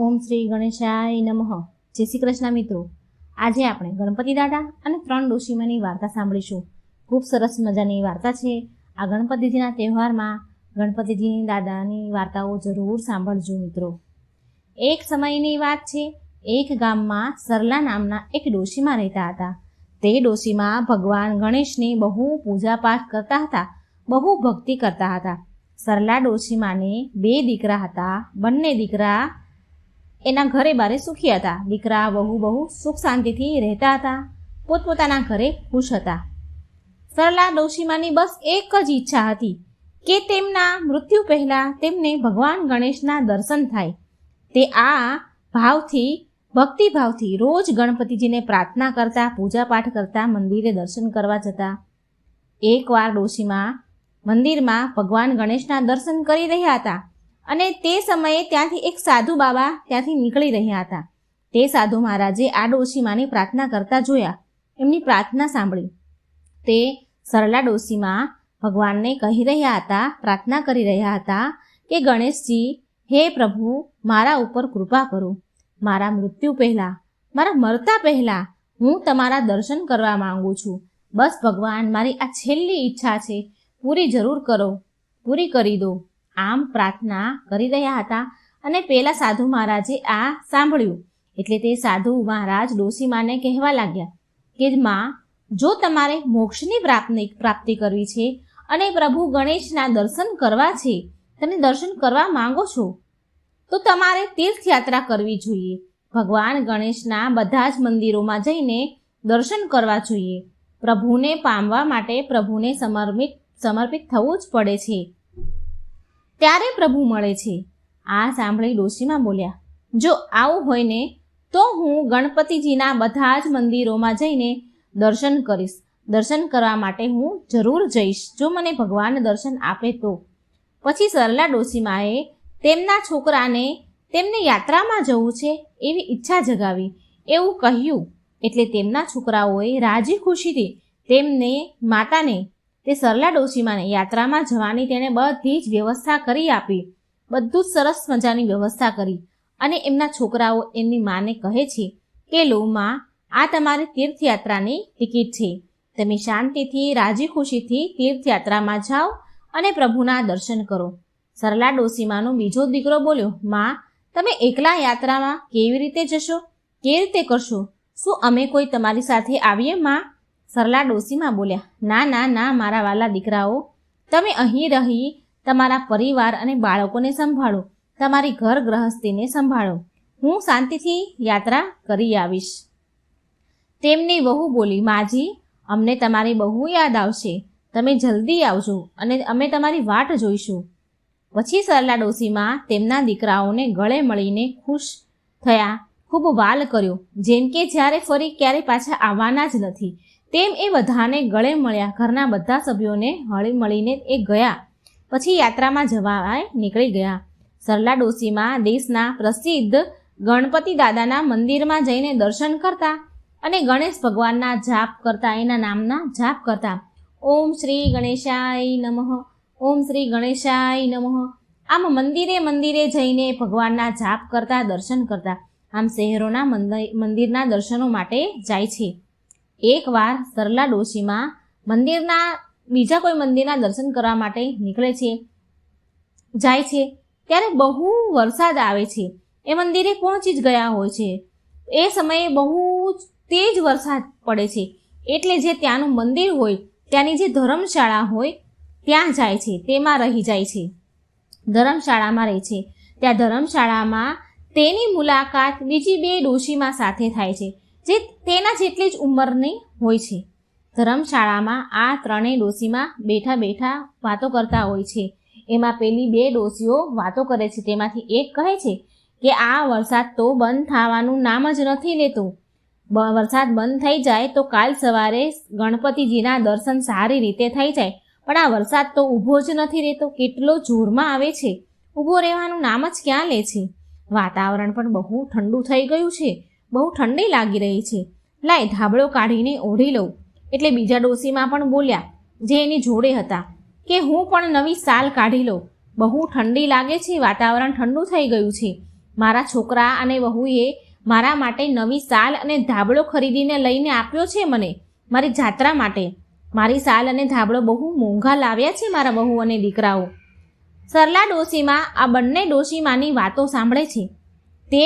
ઓમ શ્રી ગણેશાય નમઃ. જય શ્રી કૃષ્ણ મિત્રો. આજે આપણે ગણપતિ દાદા અને 3 ડોશીમાની વાર્તા સાંભળીશું. ખૂબ સરસ મજાની વાર્તા છે. આ ગણપતિજીના તહેવારમાં ગણપતિજીની દાદાની વાર્તાઓ જરૂર સાંભળજો મિત્રો. એક સમયની વાત છે. એક ગામમાં સરલા નામના એક ડોશીમા રહેતા હતા. તે ડોશીમા ભગવાન ગણેશની બહુ પૂજાપાઠ કરતા હતા, બહુ ભક્તિ કરતા હતા. સરલા ડોશીમાને 2 દીકરા હતા. બંને દીકરા એના ઘરે બારે સુખી હતા. દીકરા બહુ સુખ શાંતિથી રહેતા હતા, પોતપોતાના ઘરે ખુશ હતા. સરલા ડોશીમાની બસ એક જ ઈચ્છા હતી કે તેમના મૃત્યુ પહેલાં તેમને ભગવાન ગણેશના દર્શન થાય. તે આ ભાવથી, ભક્તિભાવથી રોજ ગણપતિજીને પ્રાર્થના કરતા, પૂજાપાઠ કરતા, મંદિરે દર્શન કરવા જતા. એકવાર ડોશીમા મંદિરમાં ભગવાન ગણેશના દર્શન કરી રહ્યા હતા અને તે સમયે ત્યાંથી એક સાધુ બાબા ત્યાંથી નીકળી રહ્યા હતા. તે સાધુ મહારાજે આ ડોશીમાની પ્રાર્થના કરતા જોયા. એમની પ્રાર્થના સાંભળી. તે સરલા ડોશીમા ભગવાનને કહી રહ્યા હતા, પ્રાર્થના કરી રહ્યા હતા કે ગણેશજી, હે પ્રભુ, મારા ઉપર કૃપા કરો. મારા મૃત્યુ પહેલાં, મારા મરતા પહેલાં હું તમારા દર્શન કરવા માંગુ છું. બસ ભગવાન, મારી આ છેલ્લી ઈચ્છા છે, પૂરી જરૂર કરો, પૂરી કરી દો. આમ પ્રાર્થના કરી રહ્યા હતા અને પેલા સાધુ મહારાજે આ સાંભળ્યું. એટલે તે સાધુ મહારાજ ડોશીમાને કહેવા લાગ્યા કે માં, જો તમારે મોક્ષની પ્રાપ્તિ કરવી છે અને પ્રભુ ગણેશના દર્શન કરવા છે, તમે દર્શન કરવા માંગો છો, તો તમારે તીર્થયાત્રા કરવી જોઈએ. ભગવાન ગણેશના બધા જ મંદિરોમાં જઈને દર્શન કરવા જોઈએ. પ્રભુને પામવા માટે પ્રભુને સમર્પિત થવું જ પડે છે, ત્યારે પ્રભુ મળે છે. આ સાંભળી ડોશીમા બોલ્યા, જો આવું હોય ને તો હું ગણપતિજીના બધા જ મંદિરોમાં જઈને દર્શન કરીશ. દર્શન કરવા માટે હું જરૂર જઈશ, જો મને ભગવાન દર્શન આપે તો. પછી સરલા ડોશીમાએ તેમના છોકરાને તેમને યાત્રામાં જવું છે એવી ઈચ્છા જગાવી, એવું કહ્યું. એટલે તેમના છોકરાઓએ રાજી ખુશીથી તેમને માતાને, તે સરલા ડોશીમાને યાત્રામાં જવાની તેણે બધી જ વ્યવસ્થા કરી આપી. બધું જ સરસ મજાની વ્યવસ્થા કરી. અને એમના છોકરાઓ એમની માને કહે છે કે લો માં, આ તમારી તીર્થયાત્રાની ટિકિટ છે. તમે શાંતિથી, રાજી ખુશીથી તીર્થયાત્રામાં જાઓ અને પ્રભુના દર્શન કરો. સરલા ડોશીમાનો બીજો દીકરો બોલ્યો, માં, તમે એકલા યાત્રામાં કેવી રીતે જશો? કેવી રીતે કરશો? શું અમે કોઈ તમારી સાથે આવીએ માં? સરલા ડોશીમા બોલ્યા, ના ના ના, મારા વાલા દીકરાઓ, તમે અહીં રહી તમારા પરિવાર અને બાળકોને સંભાળો, તમારી ઘર ગૃહસ્થીને સંભાળો. હું શાંતિથી યાત્રા કરી આવીશ. તેમની વહુ બોલી, માજી, અમને તમારી બહુ યાદ આવશે. તમે જલ્દી આવજો અને અમે તમારી વાટ જોઈશું. પછી સરલા ડોશીમા તેમના દીકરાઓને ગળે મળીને ખુશ થયા, ખૂબ વાલ કર્યો, જેમ કે જ્યારે ફરી ક્યારે પાછા આવવાના જ નથી. તેમ એ બધાને ગળે મળ્યા. ઘરના બધા સભ્યોને હળી મળીને એ ગયા. પછી યાત્રામાં જવા નીકળી ગયા. સરલા ડોશીમા દેશના પ્રસિદ્ધ ગણપતિ દાદાના મંદિરમાં જઈને દર્શન કરતા અને ગણેશ ભગવાનના જાપ કરતા, એના નામના જાપ કરતા. ઓમ શ્રી ગણેશાય નમઃ, ઓમ શ્રી ગણેશાય નમઃ. આમ મંદિરે જઈને ભગવાનના જાપ કરતા, દર્શન કરતા. આમ શહેરોના મંદિરના દર્શનો માટે જાય છે. એકવાર સરલા ડોશીમા બીજા કોઈ મંદિરના દર્શન કરવા માટે નીકળે છે, જાય છે, ત્યારે બહુ વરસાદ આવે છે. એ મંદિરે પહોંચી જ ગયા હોય છે. એ સમયે બહુ તેજ વરસાદ પડે છે. એટલે જે ત્યાંનું મંદિર હોય, ત્યાંની જે ધર્મશાળા હોય, ત્યાં જાય છે, તેમાં રહી જાય છે. ધર્મશાળામાં રહે છે. ત્યાં ધર્મશાળામાં તેની મુલાકાત બીજી 2 ડોશીમા સાથે થાય છે, જે તેના જેટલી જ ઉંમરની હોય છે. ધર્મશાળામાં આ 3 ડોશીમા બેઠા વાતો કરતા હોય છે. એમાં પેલી 2 ડોશીઓ વાતો કરે છે. તેમાંથી એક કહે છે કે આ વરસાદ તો બંધ થવાનું નામ જ નથી લેતો. વરસાદ બંધ થઈ જાય તો કાલ સવારે ગણપતિજીના દર્શન સારી રીતે થઈ જાય, પણ આ વરસાદ તો ઊભો જ નથી રહેતો. કેટલો જોરમાં આવે છે, ઊભો રહેવાનું નામ જ ક્યાં લે છે. વાતાવરણ પણ બહુ ઠંડુ થઈ ગયું છે, બહુ ઠંડી લાગી રહી છે. લાય ધાબળો કાઢીને ઓઢી લઉં. એટલે બીજા ડોશીમા પણ બોલ્યા, જે એની જોડે હતા, કે હું પણ નવી શાલ કાઢી લઉં. બહુ ઠંડી લાગે છે, વાતાવરણ ઠંડુ થઈ ગયું છે. મારા છોકરા અને વહુએ મારા માટે નવી શાલ અને ધાબળો ખરીદીને લઈને આપ્યો છે મને મારી જાત્રા માટે. મારી શાલ અને ધાબળો બહુ મોંઘા લાવ્યા છે મારા વહુ અને દીકરાઓ. સરલા ડોશીમાં આ બંને ડોશીમાની વાતો સાંભળે છે. તે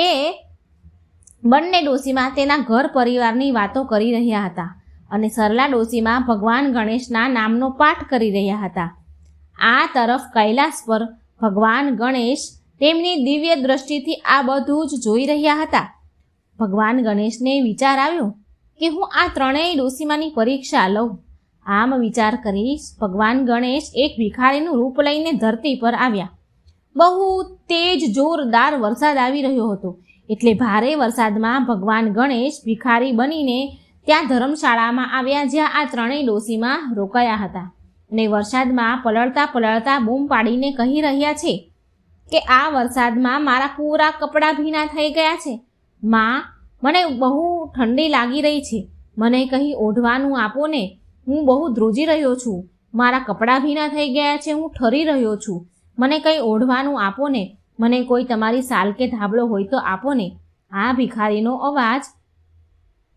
બંને ડોશીમાં તેના ઘર પરિવારની વાતો કરી રહ્યા હતા અને સરલા ડોશીમાં ભગવાન ગણેશના નામનો પાઠ કરી રહ્યા હતા. આ તરફ કૈલાસ પર ભગવાન ગણેશ તેમની દિવ્ય દ્રષ્ટિથી આ બધું જ જોઈ રહ્યા હતા. ભગવાન ગણેશને વિચાર આવ્યો કે હું આ ત્રણેય ડોશીમાની પરીક્ષા લઉં. આમ વિચાર કરી ભગવાન ગણેશ એક ભિખારીનું રૂપ લઈને ધરતી પર આવ્યા. બહુ તેજ જોરદાર વરસાદ આવી રહ્યો હતો એટલે ભારે વરસાદમાં ભગવાન ગણેશ ભિખારી બનીને ત્યાં ધર્મશાળામાં આવ્યા જ્યાં આ ત્રણેય ડોશીમાં રોકાયા હતા અને વરસાદમાં પલળતા પલળતા બૂમ પાડીને કહી રહ્યા છે કે આ વરસાદમાં મારા પૂરા કપડાં ભીના થઈ ગયા છે. માં, મને બહુ ઠંડી લાગી રહી છે, મને કંઈ ઓઢવાનું આપો ને, હું બહુ ધ્રુજી રહ્યો છું, મારા કપડાં ભીના થઈ ગયા છે, હું ઠરી રહ્યો છું, મને કંઈ ઓઢવાનું આપો ને, મને કોઈ તમારી શાલ કે ધાબળો હોય તો આપો ને. આ ભિખારીનો અવાજ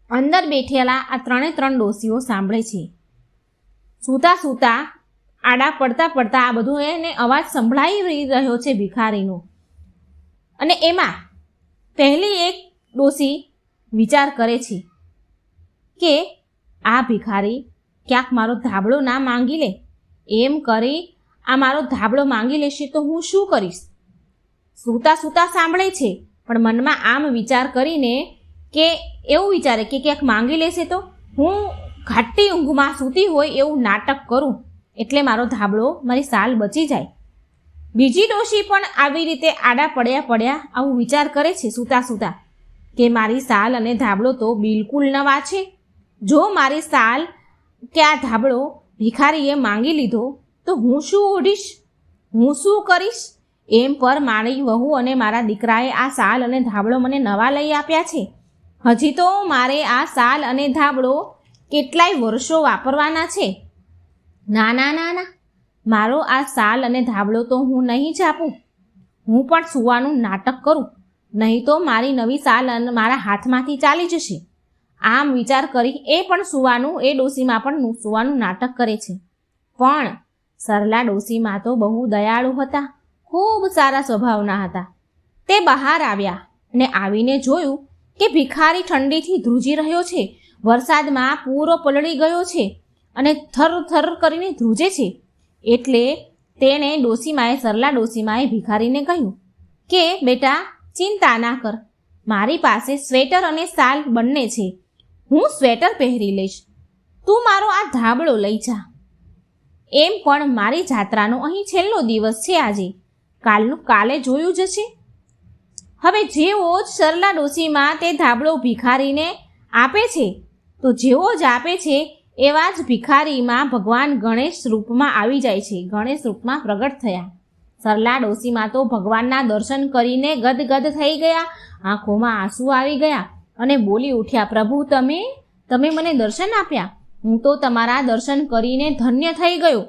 અંદર બેઠેલા આ ત્રણ ડોશીઓ સાંભળે છે. સૂતા સૂતા આડા પડતા પડતા આ બધું એને અવાજ સંભળાઈ રહ્યો છે ભિખારીનો. અને એમાં પહેલી એક ડોશી વિચાર કરે છે કે આ ભિખારી ક્યાંક મારો ધાબળો ના માંગી લે. એમ કરી આ મારો ધાબળો માંગી લેશે તો હું શું કરીશ? સૂતા સૂતા સાંભળે છે પણ મનમાં આમ વિચાર કરીને કે એવું વિચારે કે ક્યાંક માંગી લેશે તો હું ઘાટી ઊંઘમાં સૂતી હોય એવું નાટક કરું એટલે મારો ધાબળો, મારી શાલ બચી જાય. બીજી ડોશી પણ આવી રીતે આડા પડ્યા આવું વિચાર કરે છે સૂતા સૂતા કે મારી શાલ અને ધાબળો તો બિલકુલ નવા છે. જો મારી શાલ કે આ ધાબળો ભિખારીએ માંગી લીધો તો હું શું ઓઢીશ, હું શું કરીશ? એમ પર મારી વહુ અને મારા દીકરાએ આ શાલ અને ધાબળો મને નવા લઈ આપ્યા છે. હજી તો મારે આ શાલ અને ધાબળો કેટલાય વર્ષો વાપરવાના છે. ના ના ના ના, મારો આ શાલ અને ધાબળો તો હું નહીં જ આપું. હું પણ સૂવાનું નાટક કરું, નહીં તો મારી નવી શાલ મારા હાથમાંથી ચાલી જશે. આમ વિચાર કરી એ પણ સૂવાનું, એ ડોશીમાં પણ સૂવાનું નાટક કરે છે. પણ સરલા ડોશીમાં તો બહુ દયાળુ હતા, ખૂબ સારા સ્વભાવના હતા. તે બહાર આવ્યા અને આવીને જોયું કે ભિખારી ઠંડીથી ધ્રુજી રહ્યો છે, વરસાદમાં પૂરો પલળી ગયો છે અને થર થર કરીને ધ્રુજે છે. એટલે તેણે સરલા ડોશીમાએ ભિખારીને કહ્યું કે બેટા, ચિંતા ના કર, મારી પાસે સ્વેટર અને શાલ બંને છે, હું સ્વેટર પહેરી લઈશ, તું મારો આ ધાબળો લઈ જા. એમ પણ મારી જાત્રાનો અહીં છેલ્લો દિવસ છે આજે, કાલનું કાલે જોયું જશે. હવે જેવો જ સરલા ડોશીમાં તે ધાબળો ભિખારીને આપે છે તો જેવો જ આપે છે એવા જ ભિખારીમાં ભગવાન ગણેશ રૂપમાં આવી જાય છે, ગણેશ રૂપમાં પ્રગટ થયા. સરલા ડોશીમાં તો ભગવાનના દર્શન કરીને ગદગદ થઈ ગયા, આંખોમાં આંસુ આવી ગયા અને બોલી ઉઠ્યા, પ્રભુ તમે મને દર્શન આપ્યા, હું તો તમારા દર્શન કરીને ધન્ય થઈ ગયો.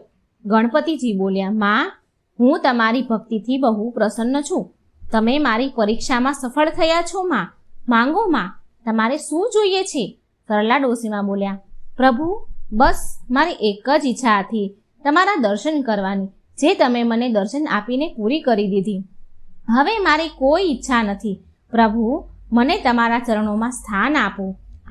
ગણપતિજી બોલ્યા, માં, હું તમારી ભક્તિથી બહુ પ્રસન્ન છું, તમે મારી પરીક્ષામાં સફળ થયા છો માં, માંગો માં, તમારે શું જોઈએ છે? સરલા ડોશીમાં બોલ્યા, પ્રભુ, બસ મારી એક જ ઈચ્છા હતી, તમારા દર્શન કરવાની, જે તમે મને દર્શન આપીને પૂરી કરી દીધી. હવે મારી કોઈ ઈચ્છા નથી, પ્રભુ મને તમારા ચરણોમાં સ્થાન આપો.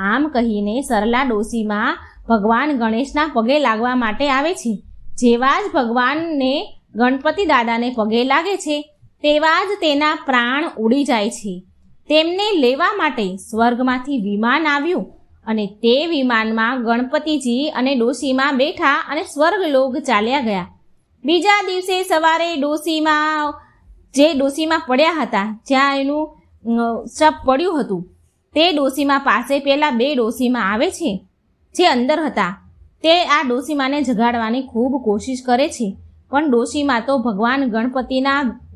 આમ કહીને સરલા ડોશીમાં ભગવાન ગણેશના પગે લાગવા માટે આવે છે. જેવા જ ભગવાનને ગણપતિ દાદાને પગે લાગે છે તેવા જ તેના પ્રાણ ઉડી જાય છે. તેમને લેવા માટે સ્વર્ગમાંથી વિમાન આવ્યું અને તે વિમાનમાં ગણપતિજી અને ડોશીમાં બેઠા અને સ્વર્ગલોક ચાલ્યા ગયા. બીજા દિવસે સવારે ડોશીમાં પડ્યા હતા, જ્યાં એનું શબ પડ્યું હતું, તે ડોશીમાં પાસે પેલા બે ડોશીમાં આવે છે જે અંદર હતા. તે આ ડોશીમાને જગાડવાની ખૂબ કોશિશ કરે છે, પણ ડોશીમાં તો ભગવાન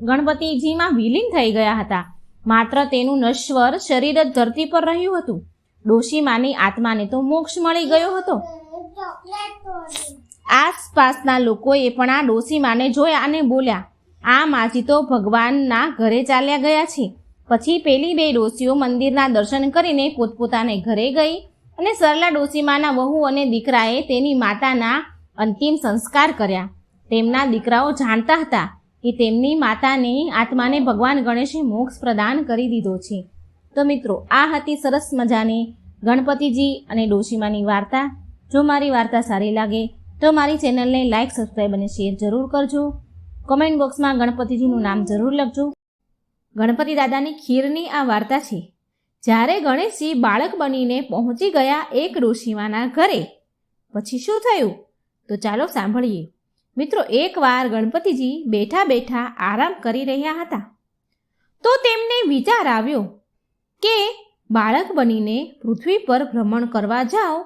ગણપતિજીમાં વિલીન થઈ ગયા હતા. માત્ર તેનું નશ્વર શરીર જ ધરતી પર રહ્યું હતું. ડોશીમાની આત્માને તો મોક્ષ મળી ગયો હતો. આસપાસના લોકોએ પણ આ ડોશીમાને જોયા અને બોલ્યા, આ માજી તો ભગવાનના ઘરે ચાલ્યા ગયા છે, પછી પેલી બે ડોશીઓ મંદિરના દર્શન કરીને પોતપોતાને ઘરે ગઈ અને સરલા ડોશીમાના વહુ અને દીકરાએ તેની માતાના અંતિમ સંસ્કાર કર્યા. તેમના દીકરાઓ જાણતા હતા કે તેમની માતાની આત્માને ભગવાન ગણેશે મોક્ષ પ્રદાન કરી દીધો છે. તો મિત્રો, આ હતી સરસ મજાની ગણપતિજી અને ડોશીમાની વાર્તા. જો મારી વાર્તા સારી લાગે તો મારી ચેનલને લાઇક, સબસ્ક્રાઈબ અને શેર જરૂર કરજો. કોમેન્ટ બોક્સમાં ગણપતિજીનું નામ જરૂર લખજો. ગણપતિ દાદાની ખીરની આ વાર્તા છે. જ્યારે ગણેશજી બાળક બનીને પહોંચી ગયા એક ડોશીમાના ઘરે, પછી શું થયું તો ચાલો સાંભળીએ. મિત્રો, એકવાર ગણપતિજી બેઠા બેઠા આરામ કરી રહ્યા હતા તો તેમને વિચાર આવ્યો કે બાળક બનીને પૃથ્વી પર ભ્રમણ કરવા જાઓ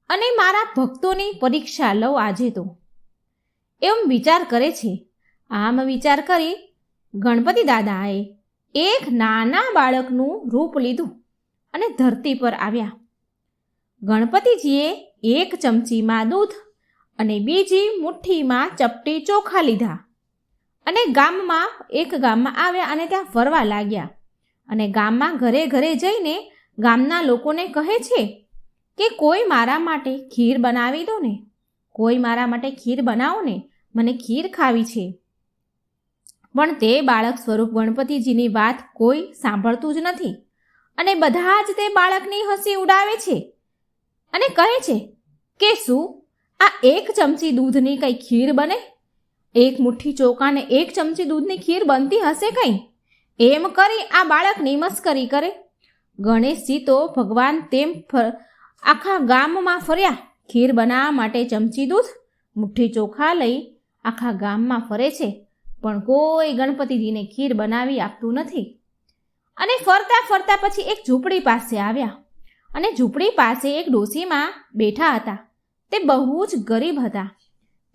અને મારા ભક્તોની પરીક્ષા લઉં આજે તો, એમ વિચાર કરે છે. આમ વિચાર કરી ગણપતિ દાદાએ એક નાના બાળકનું રૂપ લીધું અને ધરતી પર આવ્યા. ગણપતિજીએ એક ચમચીમાં દૂધ અને બીજી મુઠ્ઠીમાં ચપટી ચોખા લીધા અને ગામમાં આવ્યા અને ત્યાં ફરવા લાગ્યા. અને ગામમાં ઘરે ઘરે જઈને ગામના લોકોને કહે છે કે કોઈ મારા માટે ખીર બનાવી દો ને, કોઈ મારા માટે ખીર બનાવો ને, મને ખીર ખાવી છે. પણ તે બાળક સ્વરૂપ ગણપતિજીની વાત કોઈ સાંભળતું જ નથી અને બધા જ તે બાળકની હસી ઉડાવે છે અને કહે છે કે શું આ એક ચમચી દૂધની કંઈ ખીર બને? એક મુઠ્ઠી ચોખાને એક ચમચી દૂધની ખીર બનતી હશે કંઈ? એમ કરી આ બાળકની મસ્કરી કરે. ગણેશજી તો ભગવાન તેમ આખા ગામમાં ફર્યા. ખીર બનાવવા માટે ચમચી દૂધ, મુઠ્ઠી ચોખા લઈ આખા ગામમાં ફરે છે, પણ કોઈ ગણપતિજીને ખીર બનાવી આપતું નથી. અને ફરતા ફરતા પછી એક ઝૂંપડી પાસે આવ્યા અને ઝૂંપડી પાસે એક ડોશીમા બેઠા હતા. તે બહુ જ ગરીબ હતા.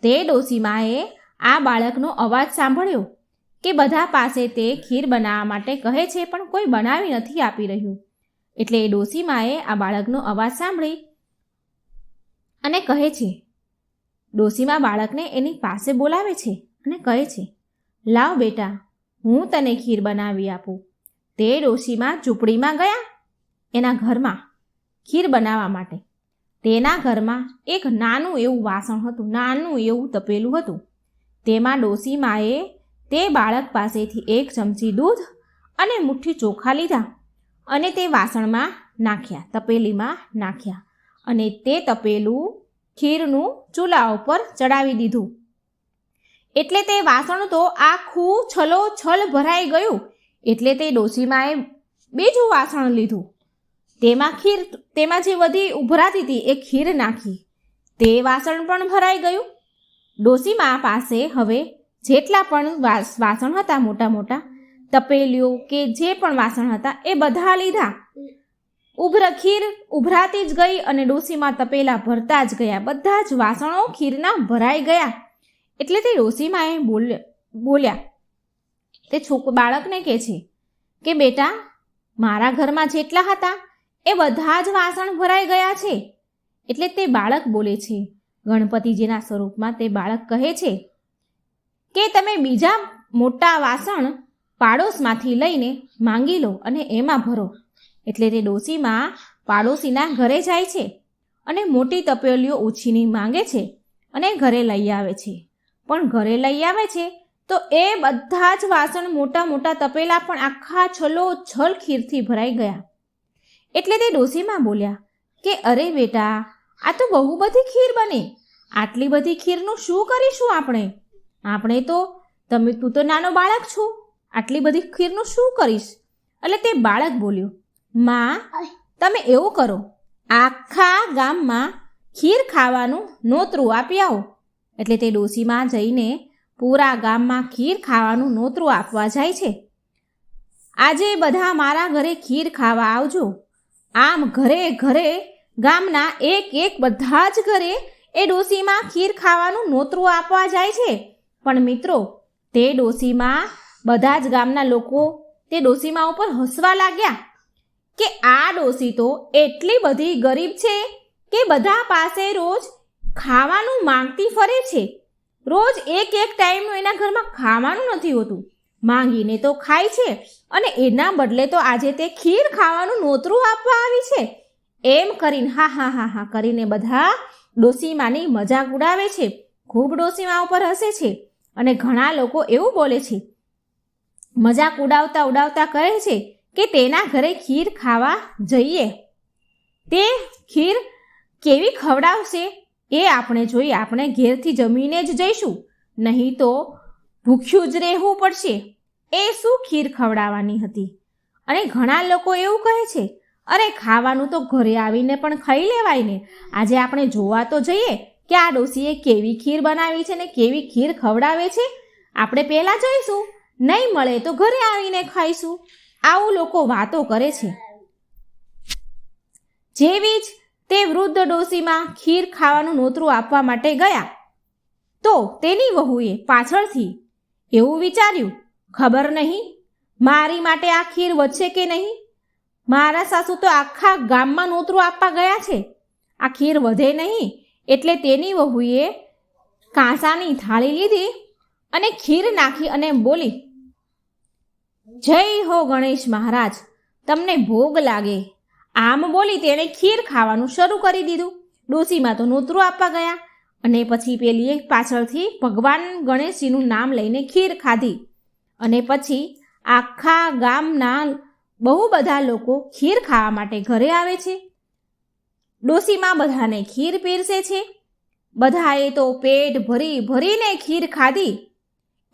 તે ડોશીમાએ આ બાળકનો અવાજ સાંભળ્યો કે બધા પાસે તે ખીર બનાવવા માટે કહે છે પણ કોઈ બનાવી નથી આપી રહ્યું. એટલે એ ડોશીમાએ આ બાળકનો અવાજ સાંભળી અને કહે છે, ડોશીમા બાળકને એની પાસે બોલાવે છે અને કહે છે, લાવ બેટા, હું તને ખીર બનાવી આપું. તે ડોશીમા ઝૂંપડીમાં ગયા એના ઘરમાં ખીર બનાવવા માટે. તેના ઘરમાં એક નાનું એવું વાસણ હતું, નાનું એવું તપેલું હતું. તેમાં ડોશીમાએ તે બાળક પાસેથી એક ચમચી દૂધ અને મુઠ્ઠી ચોખા લીધા અને તે વાસણમાં નાખ્યા, તપેલીમાં નાખ્યા અને તે તપેલું ખીરનું ચૂલા ઉપર ચડાવી દીધું. એટલે તે વાસણ તો આખું છલોછલ ભરાઈ ગયું. એટલે તે ડોશીમાએ બીજું વાસણ લીધું, તેમાં જે બધી ઉભરાતી હતી એ ખીર નાખી. તે વાસણ પણ ભરાઈ ગયું. ડોશીમા પાસે હવે જેટલા પણ વાસણ હતા, મોટા મોટા તપેલીઓ કે જે પણ વાસણ હતા એ બધા લીધા. ખીર ઉભરાતી જ ગઈ અને ડોશીમા તપેલા ભરતા જ ગયા. બધા જ વાસણો ખીરના ભરાઈ ગયા. એટલે તે ડોશીમાએ બોલ્યા, તે બાળકને કહે છે કે બેટા, મારા ઘરમાં જેટલા હતા એ બધા જ વાસણ ભરાઈ ગયા છે. એટલે તે બાળક બોલે છે, ગણપતિજીના સ્વરૂપમાં તે બાળક કહે છે કે તમે બીજા મોટા વાસણ પાડોશમાંથી લઈને માંગી લો અને એમાં ભરો. એટલે તે ડોશીમાં પાડોશીના ઘરે જાય છે અને મોટી તપેલીઓ ઉછીની માંગે છે અને ઘરે લઈ આવે છે. પણ ઘરે લઈ આવે છે તો એ બધા જ વાસણ, મોટા મોટા તપેલા પણ આખા છલોછલ ખીરથી ભરાઈ ગયા. એટલે તે ડોશીમાં બોલ્યા કે અરે બેટા, આ તો બહુ બધી ખીર બની. આટલી બધી ખીરનું શું કરીશું આપણે તો તું તો નાનો બાળક છો, આટલી બધી ખીરનું શું કરીશ? એટલે તે બાળક બોલ્યો, માં, તમે એવું કરો, આખા ગામમાં ખીર ખાવાનું નોતરું આપી આવો. એટલે તે ડોશીમાં જઈને પૂરા ગામમાં ખીર ખાવાનું નોતરું આપવા જાય છે. આજે બધા મારા ઘરે ખીર ખાવા આવજો. આમ ઘરે ઘરે ગામના એક બધા જ ઘરે એ ડોશીમાં ખીર ખાવાનું નોતરું આપવા જાય છે. પણ મિત્રો, તે ડોશીમાં બધા જ ગામના લોકો તે ડોશીમાં ઉપર હસવા લાગ્યા કે આ ડોશી તો એટલી બધી ગરીબ છે કે બધા પાસે રોજ ખાવાનું માંગતી ફરે છે. રોજ એક ટાઈમનું એના ઘરમાં ખાવાનું નથી હોતું માંગીને તો ખાય છે અને એના બદલે તો આજે તે ખીર ખાવાનું નોતરું આપવા આવી છે. એમ કરીને હા હા હા હા કરીને બધા ડોસીમાની મજાક ઉડાવે છે, ખૂબ ડોસીમા ઉપર હસે છે. અને ઘણા લોકો એવું બોલે છે, મજાક ઉડાવતા ઉડાવતા કહે છે કે તેના ઘરે ખીર ખાવા જઈએ. તે ખીર કેવી ખવડાવશે એ આપણે જોઈએ. આપણે ઘેરથી જમીને જ જઈશું, નહીં તો ભૂખ્યું જ રહેવું પડશે. એ શું ખીર ખવડાવવાની હતી? અને ઘણા લોકો એવું કહે છે, અરે ખાવાનું તો ઘરે આવીને પણ ખાઈ લેવાય ને. આજે આપણે જોવા તો જઈએ કે આ ડોસીએ કેવી ખીર બનાવી છે ને કેવી ખીર ખવડાવે છે. આપણે પહેલાં જઈશું, નહીં મળે તો ઘરે આવીને ખાઈશું. આવું લોકો વાતો કરે છે. જેવી જ તે વૃદ્ધ ડોસીમાં ખીર ખાવાનું નોતરું આપવા માટે ગયા તો તેની વહુએ પાછળથી એવું વિચાર્યું, ખબર નહીં મારી માટે આ ખીર વધશે કે નહીં. મારા સાસુ તો આખા ગામમાં નોતરું આપવા ગયા છે, આ ખીર વધે નહીં. એટલે તેની વહુએ કાંસાની થાળી લીધી અને ખીર નાખી અને બોલી, જય હો ગણેશ મહારાજ, તમને ભોગ લાગે. આમ બોલી તેણે ખીર ખાવાનું શરૂ કરી દીધું. ડોસીમાં તો નોતરું આપવા ગયા અને પછી પેલીએ પાછળથી ભગવાન ગણેશજીનું નામ લઈને ખીર ખાધી. અને પછી આખા ગામના બહુ બધા લોકો ખીર ખાવા માટે ઘરે આવે છે. ડોસીમાં બધાને ખીર પીરસે છે. બધાએ તો પેટ ભરી ભરીને ખીર ખાધી.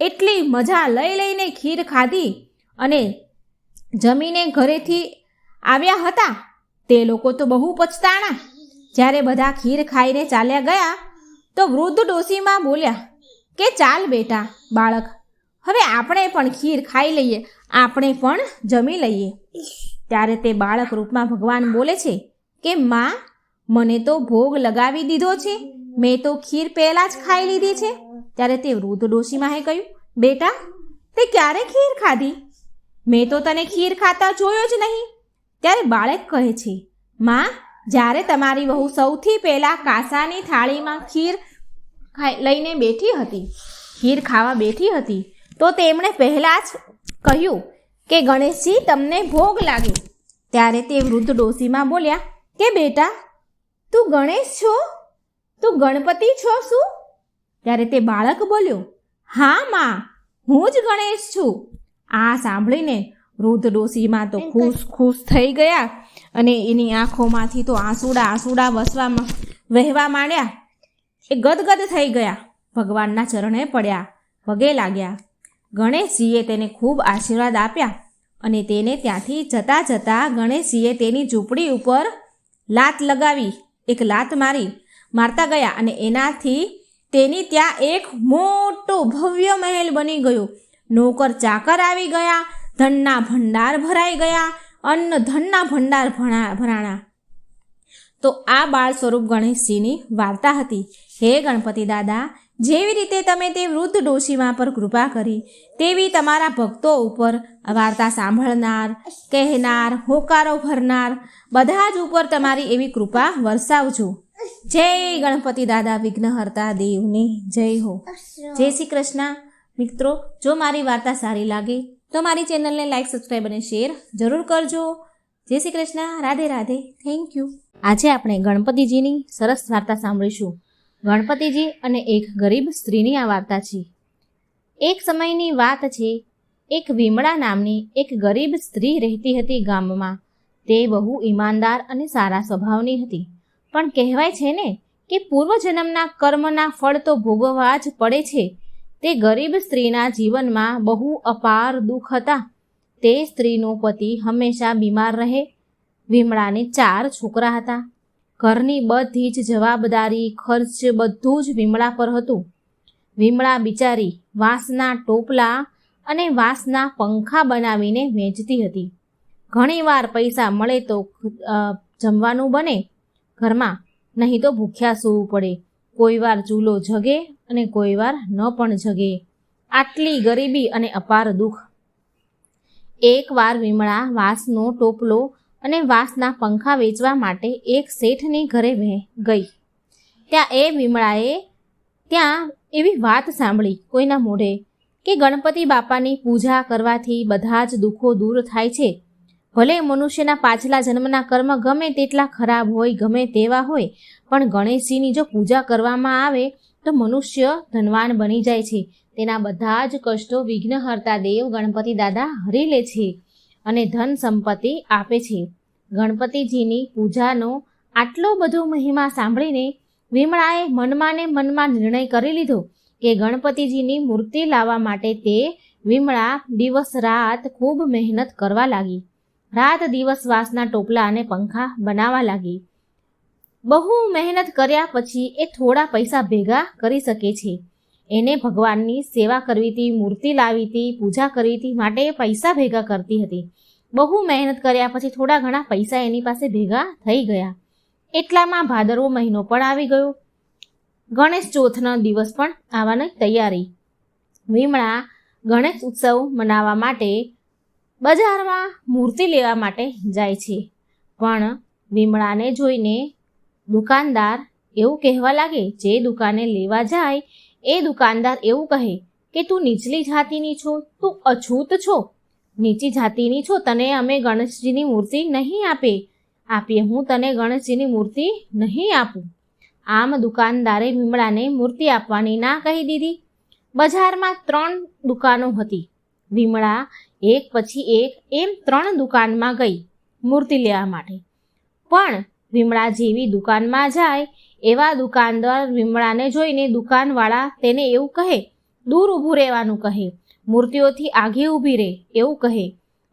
એટલી મજા લઈ લઈને ખીર ખાધી અને જમીને ઘરેથી આવ્યા હતા તે લોકો તો બહુ પછતાણા. જ્યારે બધા ખીર ખાઈને ચાલ્યા ગયા તો વૃદ્ધ ડોસીમાં બોલ્યા કે ચાલ બેટા બાળક, હવે આપણે પણ ખીર ખાઈ લઈએ, આપણે પણ જમી લઈએ. ત્યારે તે બાળક રૂપમાં ભગવાન બોલે છે કે માં, મને તો ભોગ લગાવી દીધો છે, મેં તો ખીર પહેલાં જ ખાઈ લીધી છે. ત્યારે તે વૃદ્ધ ડોશીમાએ કહ્યું, બેટા તે ક્યારે ખીર ખાધી? મેં તો તને ખીર ખાતા જોયો જ નહીં. ત્યારે બાળક કહે છે, માં, જ્યારે તમારી વહુ સૌથી પહેલાં કાંસાની થાળીમાં ખીર લઈને બેઠી હતી, ખીર ખાવા બેઠી હતી, તો તેમણે પહેલાં જ કહ્યું કે ગણેશજી તમને ભોગ લાગ્યો. ત્યારે તે વૃદ્ધ ડોશીમાં બોલ્યા કે બેટા તું ગણેશ છો? તું ગણપતિ છો શું? ત્યારે તે બાળક બોલ્યો, હા માં, હું જ ગણેશ છું. આ સાંભળીને વૃદ્ધ ડોશીમાં તો ખુશ થઈ ગયા અને એની આંખોમાંથી તો આંસુડા વહેવા માંડ્યા. એ ગદગદ થઈ ગયા, ભગવાનના ચરણે પડ્યા, પગે લાગ્યા. ગણેશજીએ તેને ખૂબ આશીર્વાદ આપ્યા અને તેને ત્યાંથી જતાં જતાં ગણેશજીએ તેની ઝૂંપડી ઉપર લાત લગાવી, એક લાત મારતા ગયા અને એનાથી તેની ત્યાં એક મોટો ભવ્ય મહેલ બની ગયો. નોકર ચાકર આવી ગયા, ધનના ભંડાર ભરાઈ ગયા, અન્ન ધનના ભંડાર ભરાણા. તો આ બાળ સ્વરૂપ ગણેશજીની વાર્તા હતી. હે ગણપતિ દાદા, જેવી રીતે તમે તે વૃદ્ધ ડોશીમા પર કૃપા કરી, તેવી તમારા ભક્તો ઉપર વાર્તા સાંભળનાર, કહેનાર, હોકારો ભરનાર બધા જ ઉપર તમારી એવી કૃપા વરસાવજો. જય ગણપતિ દાદા વિઘ્નહર્તા દેવની જય હો. જય શ્રી કૃષ્ણ. મિત્રો, જો મારી વાર્તા સારી લાગે તો મારી ચેનલને લાઈક, સબસ્ક્રાઈબ અને શેર જરૂર કરજો. જય શ્રી કૃષ્ણ. રાધે રાધે. Thank you. આજે આપણે ગણપતિજીની સરસ વાર્તા સાંભળીશું. ગણપતિજી અને એક ગરીબ સ્ત્રીની આ વાર્તા છે. એક સમયની વાત છે. એક વિમળા નામની એક ગરીબ સ્ત્રી રહેતી હતી ગામમાં. તે બહુ ઈમાનદાર અને સારા સ્વભાવની હતી. પણ કહેવાય છે ને કે પૂર્વજન્મના કર્મના ફળ તો ભોગવવા જ પડે છે. તે ગરીબ સ્ત્રીના જીવનમાં બહુ અપાર દુઃખ હતા. તે સ્ત્રીનો પતિ હંમેશા બીમાર રહે. વિમળાને 4 છોકરા હતા. ઘરની બધી જ જવાબદારી, ખર્ચ બધું જ વિમળા પર હતું. વિમળા બિચારી વાંસના ટોપલા અને વાંસના પંખા બનાવીને વેચતી હતી. ઘણીવાર પૈસા મળે તો જમવાનું બને ઘરમાં, નહીં તો ભૂખ્યા સૂવું પડે. કોઈ વાર ચૂલો જગે અને કોઈ વાર ન પણ જગે. આટલી ગરીબી અને અપાર દુઃખ. એકવાર વિમળા વાંસનો ટોપલો અને વાંસના પંખા વેચવા માટે એક શેઠની ઘરે ગઈ. ત્યાં વિમળાએ ત્યાં એવી વાત સાંભળી કોઈના મોઢે કે ગણપતિ બાપાની પૂજા કરવાથી બધા જ દુઃખો દૂર થાય છે. ભલે મનુષ્યના પાછલા જન્મના કર્મ ગમે તેટલા ખરાબ હોય, ગમે તેવા હોય, પણ ગણેશજીની જો પૂજા કરવામાં આવે તો મનુષ્ય ધનવાન બની જાય છે. તેના બધા જ કષ્ટો વિઘ્નહર્તા દેવ ગણપતિ દાદા હરી લે છે અને ધન સંપત્તિ આપે છે. ગણપતિજીની પૂજાનો આટલો બધો મહિમા સાંભળીને વિમળાએ મનમાં ને મનમાં નિર્ણય કરી લીધો કે ગણપતિજીની મૂર્તિ લાવવા માટે તે વિમળા દિવસ રાત ખૂબ મહેનત કરવા લાગી. રાત દિવસ વાંસના ટોપલા અને પંખા બનાવવા લાગી. બહુ મહેનત કર્યા પછી એ થોડા પૈસા ભેગા કરી શકે છે. એને ભગવાનની સેવા કરવી હતી, મૂર્તિ લાવી હતી, પૂજા કરવી હતી, માટે એ પૈસા ભેગા કરતી હતી. બહુ મહેનત કર્યા પછી થોડા ઘણા પૈસા એની પાસે ભેગા થઈ ગયા. એટલામાં ભાદરવો મહિનો પણ આવી ગયો. ગણેશ ચોથનો દિવસ પણ આવવાની તૈયારી. વિમળા ગણેશ ઉત્સવ મનાવવા માટે બજારમાં મૂર્તિ લેવા માટે જાય છે. પણ વિમળાને જોઈને દુકાનદાર એવું કહેવા લાગે, જે દુકાને લેવા જાય એ દુકાનદાર એવું કહે કે તું નીચલી જાતિની છો, તું અછૂત છો, નીચી જાતિની છો, તને અમે ગણેશજીની મૂર્તિ નહીં આપીએ, હું તને ગણેશજીની મૂર્તિ નહીં આપું. આમ દુકાનદારે વિમળાને મૂર્તિ આપવાની ના કહી દીધી. બજારમાં 3 દુકાનો હતી. વિમળા એક પછી એક એમ 3 દુકાનમાં ગઈ મૂર્તિ લેવા માટે. પણ વિમળા જેવી દુકાનમાં જાય એવા દુકાનદાર વિમળાને જોઈને દુકાનવાળા તેને એવું કહે, દૂર ઊભું રહેવાનું કહે, મૂર્તિઓથી આગે ઊભી રહે એવું કહે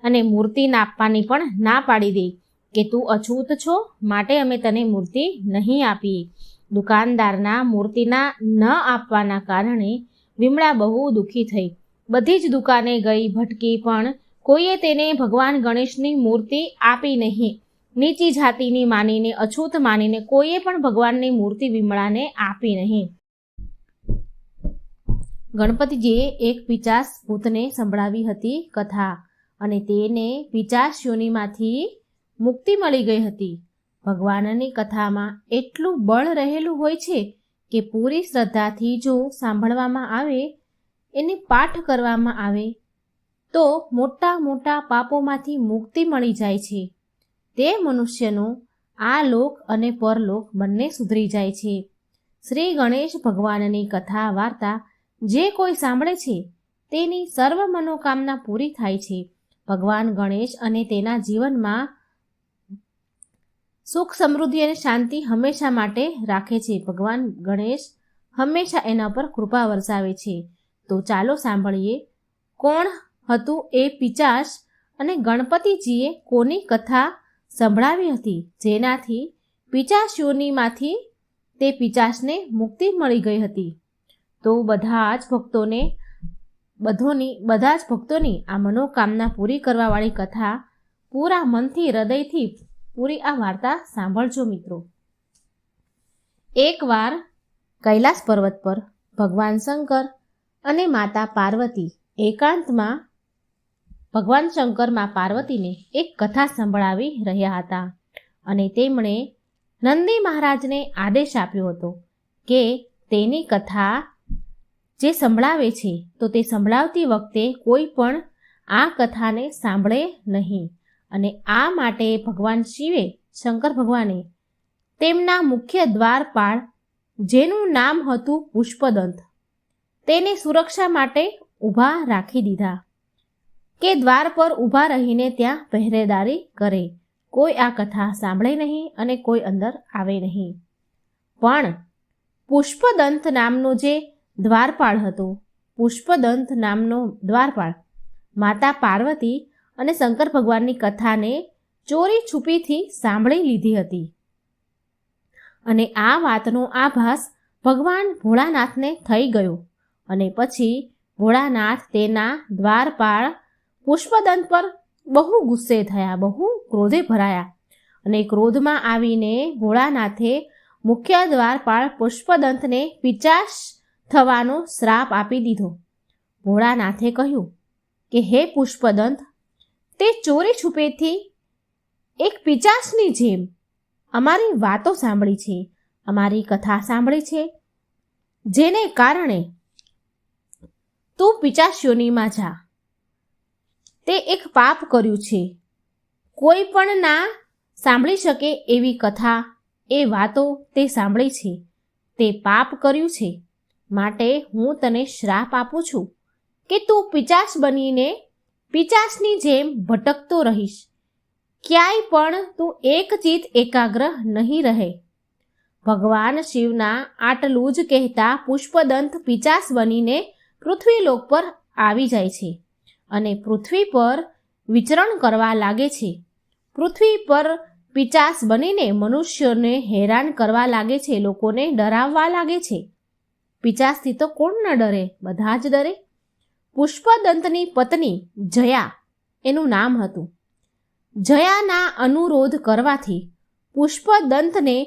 અને મૂર્તિ આપવાની પણ ના પાડી દે કે તું અછૂત છો, માટે અમે તને મૂર્તિ નહીં આપીએ. દુકાનદારના મૂર્તિના ન આપવાના કારણે વિમળા બહુ દુઃખી થઈ. બધી જ દુકાને ગઈ, ભટકી, પણ કોઈએ તેને ભગવાન ગણેશની મૂર્તિ આપી નહીં. નીચી જાતિની માનીને, અછૂત માનીને કોઈએ પણ ભગવાનની મૂર્તિ વિમળાને આપી નહીં. ગણપતિજીએ એક પિચાસ ભૂતને સંભળાવી હતી કથા અને તેને પિચાસ યોનિમાંથી મુક્તિ મળી ગઈ હતી. ભગવાનની કથામાં એટલું બળ રહેલું હોય છે કે પૂરી શ્રદ્ધાથી જો સાંભળવામાં આવે, એને પાઠ કરવામાં આવે તો મોટા મોટા પાપોમાંથી મુક્તિ મળી જાય છે. તે મનુષ્યનો આ લોક અને પરલોક બંને સુધરી જાય છે. શ્રી ગણેશ ભગવાનની કથા વાર્તા જે કોઈ સાંભળે છે તેની સર્વ મનોકામના પૂરી થાય છે. ભગવાન ગણેશ અને તેના જીવનમાં સુખ, સમૃદ્ધિ અને શાંતિ હંમેશા માટે રાખે છે. ભગવાન ગણેશ હંમેશા એના પર કૃપા વરસાવે છે. તો ચાલો સાંભળીએ કોણ હતું એ પિચાસ અને ગણપતિજીએ કોની કથા સંભળાવી હતી, જેનાથી પિચાસ યોનિમાંથી તે પિચાસને મુક્તિ મળી ગઈ હતી. તો બધા જ ભક્તોની આ મનોકામના પૂરી કરવાવાળી કથા પૂરા મનથી, હૃદયથી પૂરી આ વાર્તા સાંભળજો મિત્રો. એકવાર કૈલાસ પર્વત પર ભગવાન શંકર અને માતા પાર્વતી એકાંતમાં ભગવાન શંકર માં પાર્વતીને એક કથા સંભળાવી રહ્યા હતા અને તેમણે નંદી મહારાજને આદેશ આપ્યો હતો કે તેની કથા જે સંભળાવે છે તો તે સંભળાવતી વખતે કોઈ પણ આ કથાને સાંભળે નહીં. અને આ માટે ભગવાન શિવે, શંકર ભગવાને તેમના મુખ્ય દ્વારપાળ, જેનું નામ હતું પુષ્પદંત, તેને સુરક્ષા માટે ઊભા રાખી દીધા કે દ્વાર પર ઊભા રહીને ત્યાં પહેરેદારી કરે, કોઈ આ કથા સાંભળે નહીં અને કોઈ અંદર આવે નહીં. પણ પુષ્પદંત નામનો જે દ્વારપાળ હતો, પુષ્પદંત નામનો દ્વારપાળ માતા પાર્વતી અને શંકર ભગવાનની કથાને ચોરી છુપીથી સાંભળી લીધી હતી અને આ વાતનો આભાસ ભગવાન ભોળાનાથને થઈ ગયો અને પછી ભોળાનાથ તેના દ્વારપાળ પુષ્પદંત પર બહુ ગુસ્સે થયા, બહુ ક્રોધે ભરાયા અને ક્રોધમાં આવીને ભોળાનાથે મુખ્ય દ્વારપાળ પુષ્પદંતને પિચાસ થવાનો શ્રાપ આપી દીધો. ભોળાનાથે કહ્યું કે હે પુષ્પદંત, તે ચોરી છુપેથી એક પિચાસની જેમ અમારી વાતો સાંભળી છે, અમારી કથા સાંભળી છે, જેને કારણે તું પિચાશયોનીમાં જા. તે એક પાપ કર્યું છે. કોઈ પણ ના સાંભળી શકે એવી કથા, એ વાતો તે સાંભળી છે. તે પાપ કર્યું છે. માટે હું તને શ્રાપ આપું છું કે તું પિચાસ બનીને પિચાસની જેમ ભટકતો રહીશ. ક્યાંય પણ તું એકચિત એકાગ્ર નહીં રહે. ભગવાન શિવના આટલું જ કહેતા પુષ્પદંત પિચાસ બનીને પૃથ્વીલોક પર આવી જાય છે અને પૃથ્વી પર વિચરણ કરવા લાગે છે. પૃથ્વી પર પિચાસ બનીને મનુષ્યોને હેરાન કરવા લાગે છે, લોકોને ડરાવવા લાગે છે. પિચાસથી તો કોણ ન ડરે? બધા જ ડરે. પુષ્પદંતની પત્ની જયા એનું નામ હતું. જયાના અનુરોધ કરવાથી પુષ્પદંતને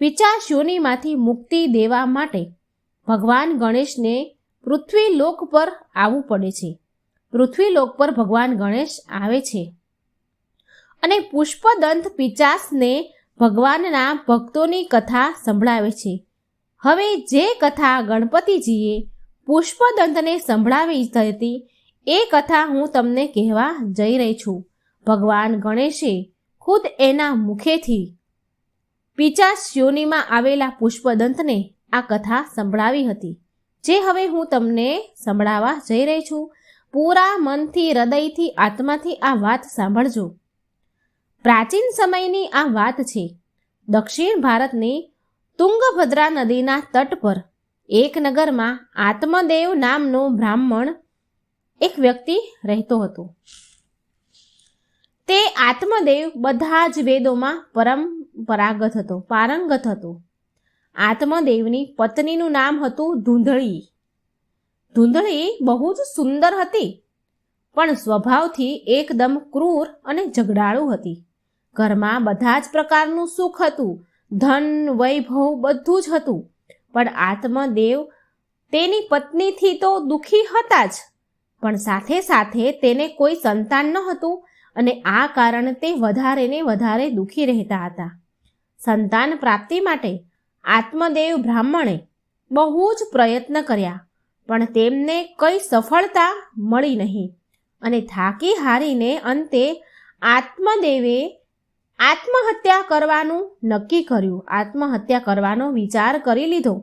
પિચાશયોનીમાંથી મુક્તિ દેવા માટે ભગવાન ગણેશને પૃથ્વીલોક પર આવવું પડે છે. પૃથ્વીલોક પર ભગવાન ગણેશ આવે છે અને પુષ્પદંત પિચાસને ભગવાનના ભક્તોની કથા સંભળાવે છે. હવે જે કથા ગણપતિજીએ પુષ્પદંતને સંભળાવી હતી એ કથા હું તમને કહેવા જઈ રહી છું. ભગવાન ગણેશે ખુદ એના મુખેથી પિચાસ યોનિમાં આવેલા પુષ્પદંતને આ કથા સંભળાવી હતી, જે હવે હું તમને સંભળાવવા જઈ રહી છું. પૂરા મનથી, હૃદયથી, આત્માથી આ વાત સાંભળજો. પ્રાચીન સમયની આ વાત છે. દક્ષિણ ભારતની તુંગભદ્રા નદીના તટ પર એક નગરમાં આત્મદેવ નામનો બ્રાહ્મણ એક વ્યક્તિ રહેતો હતો. તે આત્મદેવ બધા જ વેદોમાં પારંગત હતો. આત્મદેવની પત્નીનું નામ હતું ધૂંધળી. ધૂંધળી બહુ જ સુંદર હતી, પણ સ્વભાવથી એકદમ ક્રૂર અને ઝઘડાળુ હતી. ઘરમાં બધા જ પ્રકારનું સુખ હતું, ધન, વૈભવ બધું જ હતું, પણ આત્મદેવ તેની પત્નીથી તો દુઃખી હતા જ, પણ સાથે સાથે તેને કોઈ સંતાન ન હતું અને આ કારણે તે વધારે ને વધારે દુઃખી રહેતા હતા. સંતાન પ્રાપ્તિ માટે આત્મદેવ બ્રાહ્મણે બહુ જ પ્રયત્ન કર્યા, પણ તેમને કઈ સફળતા મળી નહીં અને થાકી હારીને અંતે આત્મદેવે આત્મહત્યા કરવાનું નક્કી કર્યું. આત્મહત્યા કરવાનો વિચાર કરી લીધો.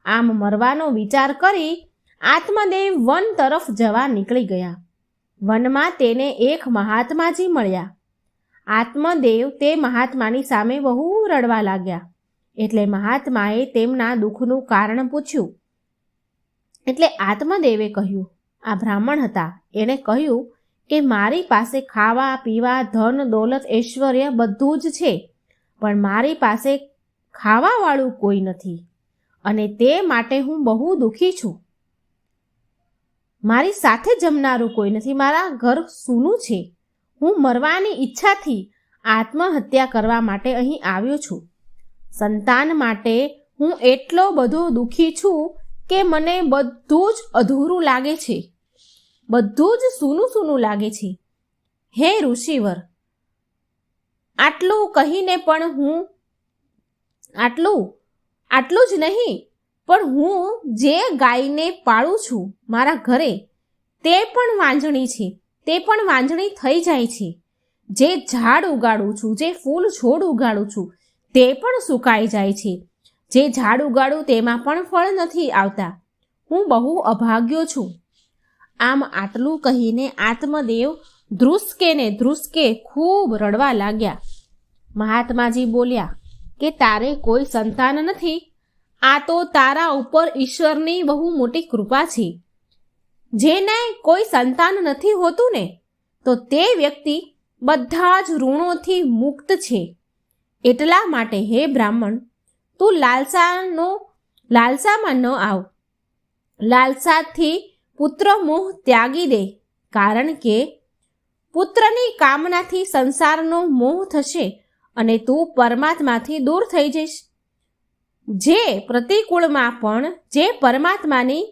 આમ મરવાનો વિચાર કરી આત્મદેવ વન તરફ જવા નીકળી ગયા. વનમાં તેને એક મહાત્માજી મળ્યા. આત્મદેવ તે મહાત્માની સામે બહુ રડવા લાગ્યા. એટલે મહાત્માએ તેમના દુઃખનું કારણ પૂછ્યું. એટલે આત્મદેવે કહ્યું, આ બ્રાહ્મણ હતા, એણે કહ્યું કે મારી પાસે ખાવા પીવા, ધન દોલત, ઐશ્વર્ય બધું જ છે, પણ મારી પાસે ખાવાવાળું કોઈ નથી અને તે માટે હું બહુ દુઃખી છું. મારી સાથે જમનારું કોઈ નથી, મારા ઘર સૂનું છે. હું મરવાની ઈચ્છાથી આત્મહત્યા કરવા માટે અહીં આવ્યો છું. સંતાન માટે હું એટલો બધો દુઃખી છું કે મને બધું જ અધૂરું લાગે છે, બધું જ સૂનું સૂનું લાગે છે. હે ઋષિવર, આટલું કહીને પણ હું આટલું જ નહીં, પણ હું જે ગાયને પાળું છું મારા ઘરે, તે પણ વાંજણી છે, તે પણ વાંજણી થઈ જાય છે. જે ઝાડ ઉગાડું છું, જે ફૂલ છોડ ઉગાડું છું, તે પણ સુકાઈ જાય છે. જે ઝાડ ઉગાડું તેમાં પણ ફળ નથી આવતા. હું બહુ અભાગ્યો છું. આમ આટલું કહીને આત્મદેવ ધ્રુસકે ખૂબ રડવા લાગ્યા. મહાત્માજી બોલ્યા કે તારે કોઈ સંતાન નથી, આ તો તારા ઉપર ઈશ્વરની બહુ મોટી કૃપા છે. જેને કોઈ સંતાન નથી હોતું ને, તો તે વ્યક્તિ બધા જ ઋણોથી મુક્ત છે. એટલા માટે હે બ્રાહ્મણ, તું લાલસામાં ન આવ. લાલસાથી પુત્ર મોહ ત્યાગી દે, કારણ કે પુત્રની કામનાથી સંસારનો મોહ થશે અને તું પરમાત્માથી દૂર થઈ જઈશ. જે પ્રતિકૂળમાં પણ જે પરમાત્માની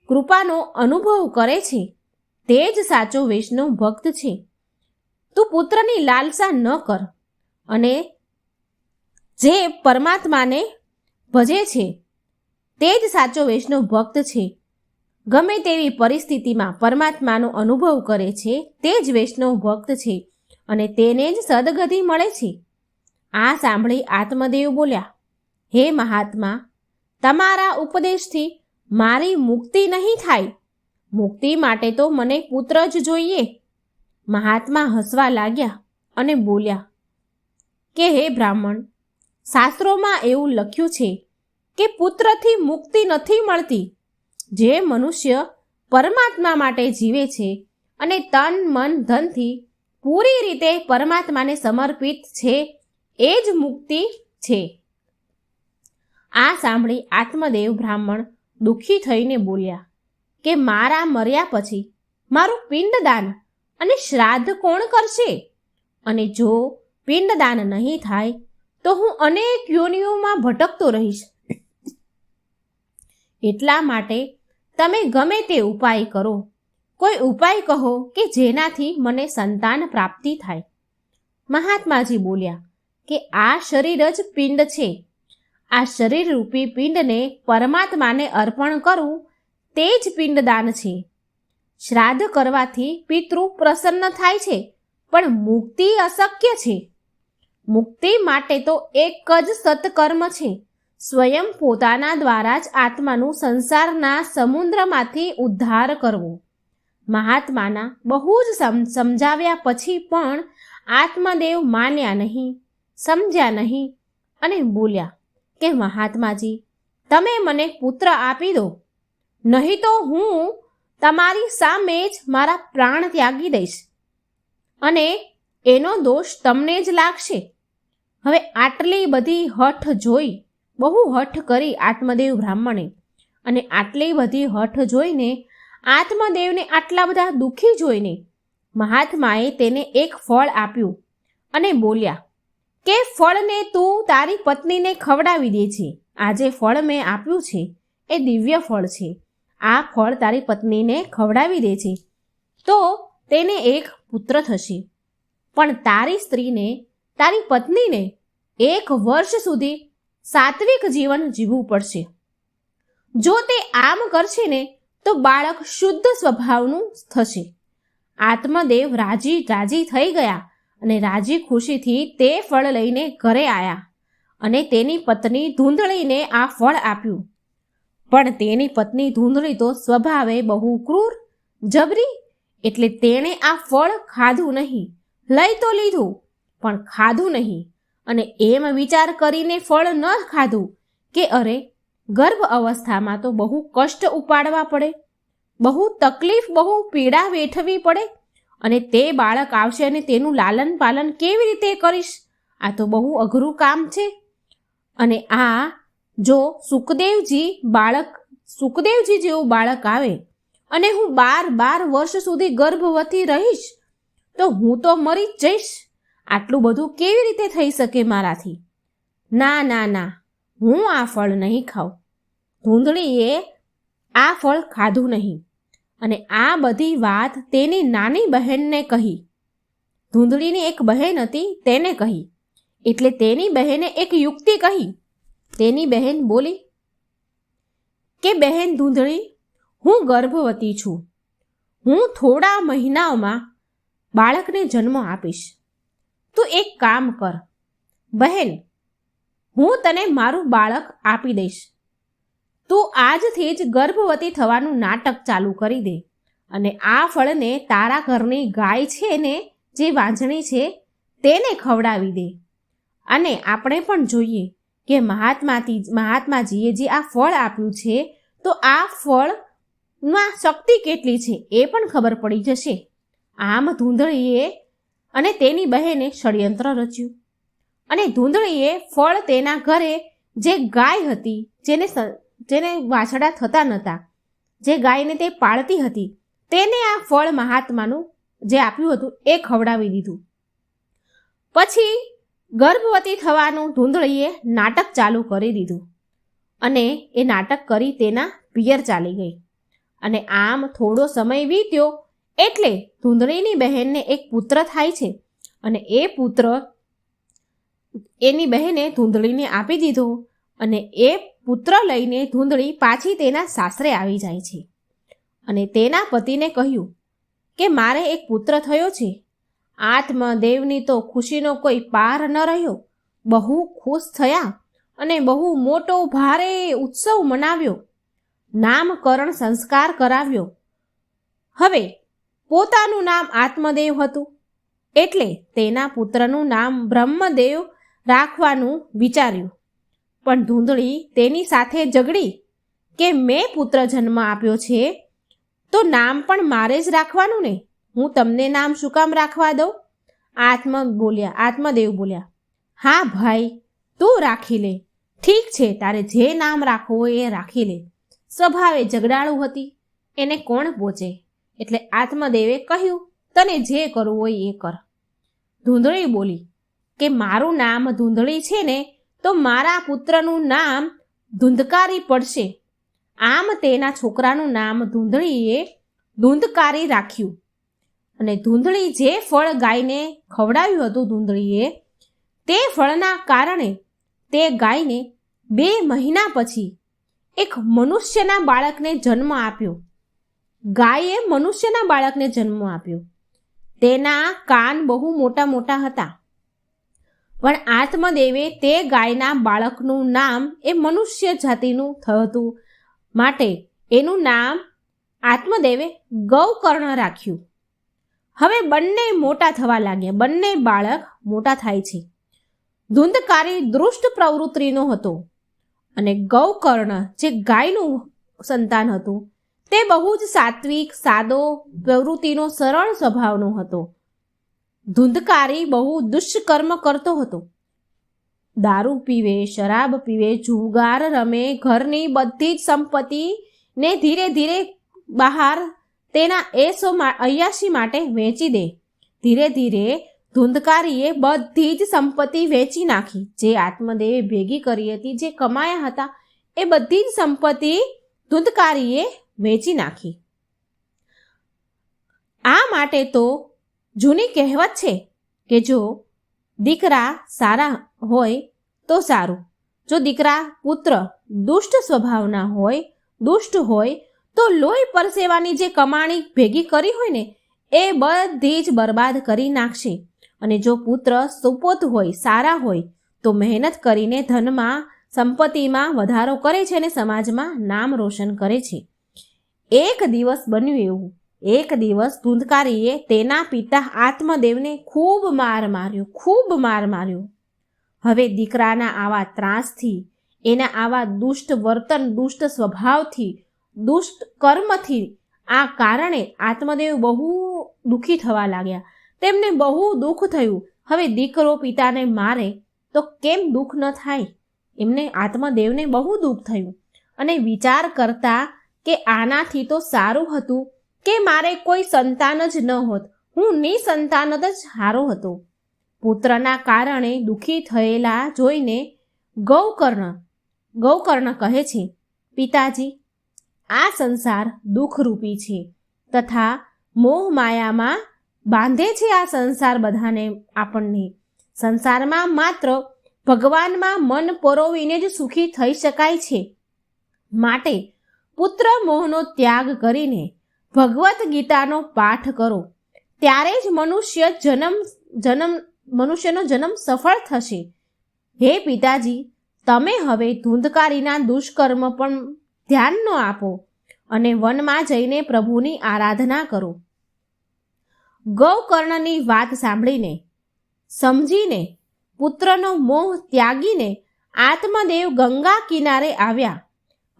કૃપાનો અનુભવ કરે છે તે જ સાચો વૈષ્ણવ ભક્ત છે. તું પુત્રની લાલસા ન કર અને જે પરમાત્માને ભજે છે તે જ સાચો વૈષ્ણવ ભક્ત છે. ગમે તેવી પરિસ્થિતિમાં પરમાત્માનો અનુભવ કરે છે તે જ વૈષ્ણવ ભક્ત છે અને તેને જ સદગતિ મળે છે. આ સાંભળી આત્મદેવ બોલ્યા, હે મહાત્મા, તમારા ઉપદેશથી મારી મુક્તિ નહીં થાય. મુક્તિ માટે તો મને પુત્ર જ જોઈએ. મહાત્મા હસવા લાગ્યા અને બોલ્યા કે હે બ્રાહ્મણ, શાસ્ત્રોમાં એવું લખ્યું છે કે પુત્રથી મુક્તિ નથી મળતી. જે મનુષ્ય પરમાત્મા માટે જીવે છે અને તન મન ધનથી પૂરી રીતે પરમાત્માને સમર્પિત છે એ જ મુક્તિ છે. આ સાંભળી આત્મદેવ બ્રાહ્મણ દુઃખી થઈને બોલ્યા કે મારા મર્યા પછી મારું પિંડદાન અને શ્રાદ્ધ કોણ કરશે? અને જો પિંડદાન નહીં થાય તો હું અનેક યોનિઓમાં ભટકતો રહીશ. એટલા માટે તમે ગમે તે ઉપાય કરો, કોઈ ઉપાય કહો કે જેનાથી મને સંતાન પ્રાપ્તિ થાય. મહાત્માજી બોલ્યા કે આ શરીર જ પિંડ છે. આ શરીર રૂપી પિંડને પરમાત્માને અર્પણ કરવું તે જ પિંડદાન છે. શ્રાદ્ધ કરવાથી પિતૃ પ્રસન્ન થાય છે, પણ મુક્તિ અશક્ય છે. મુક્તિ માટે તો એક જ સત્કર્મ છે, સ્વયં પોતાના દ્વારા જ આત્માનું સંસારના સમુદ્રમાંથી ઉદ્ધાર કરવો. મહાત્માના બહુ જ સમજાવ્યા પછી પણ આત્મદેવ માન્યા નહીં, સમજ્યા નહીં અને બોલ્યા કે મહાત્માજી, તમે મને પુત્ર આપી દો, નહીં તો હું તમારી સામે જ મારા પ્રાણ ત્યાગી દઈશ અને એનો દોષ તમને જ લાગશે. હવે આટલી બધી હઠ જોઈ, બહુ હઠ કરી આત્મદેવ બ્રાહ્મણે, અને આટલી બધી હઠ જોઈને આત્મદેવને આટલા બધા દુઃખી જોઈને મહાત્માએ તેને એક ફળ આપ્યું અને બોલ્યા કે ફળને તું તારી પત્નીને ખવડાવી દે છે. આ જે ફળ મેં આપ્યું છે એ દિવ્ય ફળ છે. આ ફળ તારી પત્નીને ખવડાવી દે છે તો તેને એક પુત્ર થશે. પણ તારી સ્ત્રીને, તારી પત્નીને 1 વર્ષ સુધી સાત્વિક જીવન જીવવું પડશે. જો તે આમ કરશે ને તો બાળક શુદ્ધ સ્વભાવનું થશે. આત્મદેવ રાજી થઈ ગયા અને રાજી ખુશીથી તે ફળ લઈને ઘરે આવ્યા અને તેની પત્ની ધૂંધળીને આ ફળ આપ્યું. પણ તેની પત્ની ધૂંધળી તો સ્વભાવે બહુ ક્રૂર, જબરી, એટલે તેણે આ ફળ ખાધું નહીં. લઈ તો લીધું પણ ખાધું નહીં, અને એમ વિચાર કરીને ફળ ન ખાધું કે અરે, ગર્ભ અવસ્થામાં તો બહુ કષ્ટ ઉપાડવા પડે, બહુ તકલીફ, બહુ પીડા વેઠવી પડે, અને તે બાળક આવશે અને તેનું લાલન પાલન કેવી રીતે કરીશ? આ તો બહુ અઘરું કામ છે. અને આ જો સુખદેવજી જેવું બાળક આવે અને હું 12 વર્ષ સુધી ગર્ભવતી રહીશ તો હું તો મરી જ જઈશ. આટલું બધું કેવી રીતે થઈ શકે મારાથી? ના ના ના, હું આ ફળ નહીં ખાઉં. ધૂંધળીએ આ ફળ ખાધું નહીં અને આ બધી વાત તેની નાની બહેનને કહી. ધૂંધળીની એક બહેન હતી, તેને કહી. એટલે તેની બહેને એક યુક્તિ કહી. તેની બહેન બોલી કે બહેન ધૂંધળી, હું ગર્ભવતી છું. હું થોડા મહિનાઓમાં બાળકને જન્મ આપીશ. તું એક કામ કર બહેન, હું તને મારું બાળક આપી દઈશ. તું આજથી જ ગર્ભવતી થવાનું નાટક ચાલુ કરી દે અને આ ફળને તારા ઘરની ગાય છે ને, જે વાંઝણી છે, તેને ખવડાવી દે. અને આપણે પણ જોઈએ કે મહાત્માજીએ જે આ ફળ આપ્યું છે તો આ ફળમાં શક્તિ કેટલી છે એ પણ ખબર પડી જશે. આમ ધૂંધળીએ અને તેની બહેને ષડયંત્ર રચ્યું અને ધૂંધળીએ ફળ તેના ઘરે જે ગાય હતી, જેને વાછડા થતા નહોતા, જે ગાયને તે પાળતી હતી, તેને આ ફળ મહાત્માનું જે આપ્યું હતું એ ખવડાવી દીધું. પછી ગર્ભવતી થવાનું ધૂંધળીએ નાટક ચાલુ કરી દીધું અને એ નાટક કરી તેના પિયર ચાલી ગઈ. અને આમ થોડો સમય વીત્યો એટલે ધૂંધળીની બહેનને એક પુત્ર થાય છે અને એ પુત્ર એની બહેને ધૂંધળીને આપી દીધો અને એ પુત્ર લઈને ધૂંધળી પાછી તેના સાસરે આવી જાય છે. અને તેના પતિને કહ્યું કે મારે એક પુત્ર થયો છે. આત્મદેવની તો ખુશીનો કોઈ પાર ન રહ્યો. બહુ ખુશ થયા અને બહુ મોટો ભારે ઉત્સવ મનાવ્યો. નામકરણ સંસ્કાર કરાવ્યો. હવે પોતાનું નામ આત્મદેવ હતું એટલે તેના પુત્રનું નામ બ્રહ્મદેવ રાખવાનું વિચાર્યું. પણ ધૂંધળી તેની સાથે ઝઘડી કે મેં પુત્ર જન્મ આપ્યો છે તો નામ પણ મારે જ રાખવાનું ને, હું તમને નામ શું કામ રાખવા દઉં? આત્મદેવ બોલ્યા, હા ભાઈ, તું રાખી લે. ઠીક છે, તારે જે નામ રાખવું હોય એ રાખી લે. સ્વભાવે ઝઘડાળુ હતી, એને કોણ પહોંચે? એટલે આત્મદેવે કહ્યું, તને જે કરવું હોય એ કર. ધૂંધળી બોલી કે મારું નામ ધૂંધળી છે ને તો મારા પુત્રનું નામ ધૂંધકારી પડશે. આમ તેના છોકરાનું નામ ધૂંધળીએ ધૂંધકારી રાખ્યું. અને ધૂંધળી જે ફળ ગાયને ખવડાવ્યું હતું ધૂંધળીએ, તે ફળના કારણે તે ગાયને 2 મહિના પછી એક મનુષ્યના બાળકને જન્મ આપ્યો. ગાયે મનુષ્યના બાળકને જન્મ આપ્યો. તેના કાન બહુ મોટા મોટા હતા. પણ આત્મદેવે તે ગાયના બાળકનું નામ એ મનુષ્ય જાતિનું હતું માટે એનું નામ આત્મદેવે ગૌકર્ણ રાખ્યું. હવે બંને મોટા થવા લાગ્યા. બંને બાળક મોટા થાય છે. ધૂંધકારી દુષ્ટ પ્રવૃત્તિનો હતો અને ગૌકર્ણ જે ગાયનું સંતાન હતું તે બહુ જ સાત્વિક, સાદો, પ્રવૃત્તિનો સરળ સ્વભાવનો હતો. ધૂંધકારી બહુ દુષ્કર્મ કરતો હતો. દારૂ પીવે, શરાબ પીવે, જુગાર રમે, ઘરની બધી જ સંપત્તિને ધીરે ધીરે બહાર તેના અય્યાશી માટે વેચી દે. ધીરે ધીરે ધૂંધકારીએ બધી જ સંપત્તિ વેચી નાખી. જે આત્મદેવે ભેગી કરી હતી, જે કમાયા હતા, એ બધી જ સંપત્તિ ધૂંધકારીએ વેચી નાખી. આ માટે તો જૂની કહેવત છે કે જો દીકરા સારા હોય તો સારું, જો દીકરા પુત્ર દુષ્ટ સ્વભાવના હોય, દુષ્ટ હોય તો લોહી પરસેવાની જે કમાણી ભેગી કરી હોય ને એ બધી જ બરબાદ કરી નાખશે. અને જો પુત્ર સુપોત હોય, સારા હોય તો મહેનત કરીને ધનમાં, સંપત્તિમાં વધારો કરે છે અને સમાજમાં નામ રોશન કરે છે. એક દિવસ બન્યું એવું, એક દિવસ ધૂંધકારીએ તેના પિતા આત્મદેવને ખૂબ માર માર્યો. હવે દીકરાના આવા ત્રાસથી, એના આવા દુષ્ટ વર્તન, દુષ્ટ સ્વભાવથી, દુષ્ટ કર્મથી આ કારણે આત્મદેવ બહુ દુઃખી થવા લાગ્યા. તેમને બહુ દુઃખ થયું. હવે દીકરો પિતાને મારે તો કેમ દુઃખ ન થાય? એમને આત્મદેવને બહુ દુઃખ થયું અને વિચાર કરતા કે આનાથી તો સારું હતું કે મારે કોઈ સંતાન જ ન હોત, હું નિસંતાન જ હારો હતો. પુત્રના કારણે દુઃખી થયેલા જોઈને ગૌકર્ણ કહે છે, પિતાજી, આ સંસાર દુઃખરૂપી છે તથા મોહ માયામાં બાંધે છે. આ સંસાર બધાને, આપણને સંસારમાં માત્ર ભગવાનમાં મન પરોવીને જ સુખી થઈ શકાય છે. માટે પુત્ર મોહનો ત્યાગ કરીને ભગવદ્ ગીતાનો પાઠ કરો, ત્યારે જ મનુષ્યનો જન્મ સફળ થશે. હે પિતાજી, તમે હવે ધૂંધકારીના દુષ્કર્મ પણ ધ્યાન ન આપો અને વનમાં જઈને પ્રભુની આરાધના કરો. ગૌકર્ણની વાત સાંભળીને, સમજીને, પુત્રનો મોહ ત્યાગીને આત્મદેવ ગંગા કિનારે આવ્યા.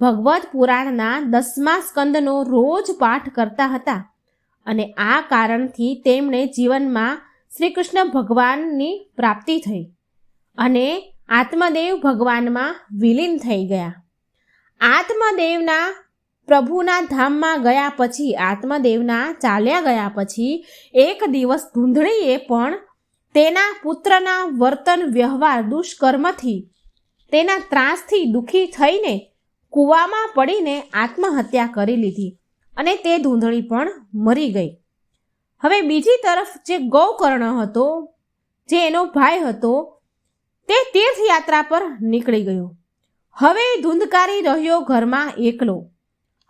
ભગવદ્ પુરાણના 10મા સ્કંદનો રોજ પાઠ કરતા હતા અને આ કારણથી તેમણે જીવનમાં શ્રી કૃષ્ણ ભગવાનની પ્રાપ્તિ થઈ અને આત્મદેવ ભગવાનમાં વિલીન થઈ ગયા. આત્મદેવના પ્રભુના ધામમાં ગયા પછી, આત્મદેવના ચાલ્યા ગયા પછી એક દિવસ ધૂંધળીએ પણ તેના પુત્રના વર્તન, વ્યવહાર, દુષ્કર્મથી, તેના ત્રાસથી દુઃખી થઈને કૂવામાં પડીને આત્મહત્યા કરી લીધી અને તે ધૂંધળી પણ મરી ગઈ. હવે બીજી તરફ જે ગૌકર્ણ હતો, જે એનો ભાઈ હતો, તે તીર્થયાત્રા પર નીકળી ગયો. હવે ધૂંધકારી રહ્યો ઘરમાં એકલો.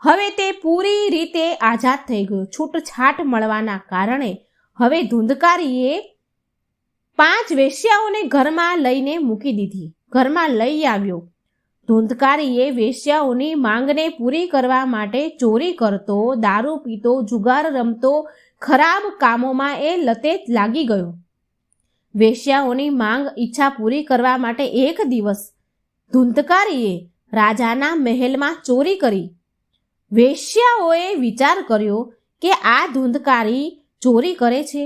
હવે તે પૂરી રીતે આઝાદ થઈ ગયો. છૂટછાટ મળવાના કારણે હવે ધુંધકારીએ 5 વેશ્યાઓને ઘરમાં લઈને મૂકી દીધી. ઘરમાં લઈ આવ્યો. ધુંધકારીએ વેશ્યાઓની માંગને પૂરી કરવા માટે ચોરી કરતો, દારૂ પીતો, જુગાર રમતો, ખરાબ કામોમાં એ લતે લાગી ગયો. વેશ્યાઓની માંગ ઈચ્છા પૂરી કરવા માટે એક દિવસ ધુંધકારીએ રાજાના મહેલમાં ચોરી કરી. વેશ્યાઓએ વિચાર કર્યો કે આ ધુંધકારી ચોરી કરે છે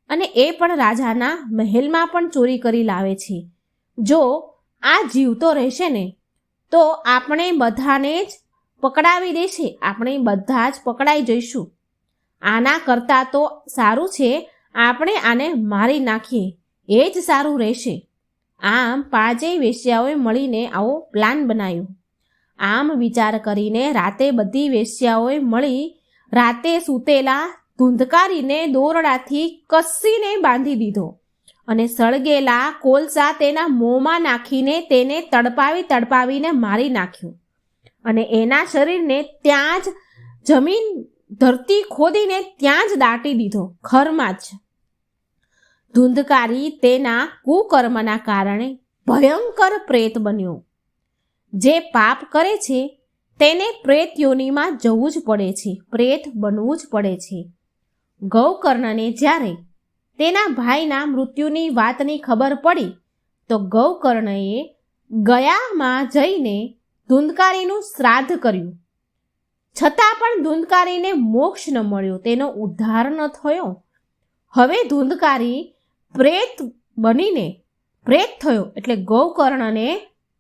અને એ પણ રાજાના મહેલમાં પણ ચોરી કરી લાવે છે. જો આ જીવતો રહેશે ને તો આપણે બધાને જ પકડાવી દેશે. આપણે બધા જ પકડાઈ જઈશું. આના કરતાં તો સારું છે આપણે આને મારી નાખીએ, એ જ સારું રહેશે. આમ 5 વેશ્યાઓએ મળીને આવો પ્લાન બનાવ્યો. આમ વિચાર કરીને રાતે બધી વેશ્યાઓએ મળી રાતે સૂતેલા ધુંધકારીને દોરડાથી કસીને બાંધી દીધો અને સળગેલા કોલસા તેના મોંમાં નાખીને તેને તડપાવીને મારી નાખ્યું અને એના શરીરને ત્યાં જ જમીન ધરતી ખોદીને ત્યાં જ દાટી દીધો, ઘરમાં જ. ધુંધકારી તેના કુકર્મના કારણે ભયંકર પ્રેત બન્યો. જે પાપ કરે છે તેને પ્રેત યોનિમાં જવું જ પડે છે, પ્રેત બનવું જ પડે છે. ગૌકર્ણને જ્યારે તેના ભાઈના મૃત્યુની વાતની ખબર પડી તો ગૌકર્ણએ ગયામાં જઈને ધુંધકારીનું શ્રાદ્ધ કર્યું. છતાં પણ ધુંધકારીને મોક્ષ ન મળ્યો, તેનો ઉદ્ધાર ન થયો. હવે ધુંધકારી પ્રેત બનીને પ્રેત થયો એટલે ગૌકર્ણને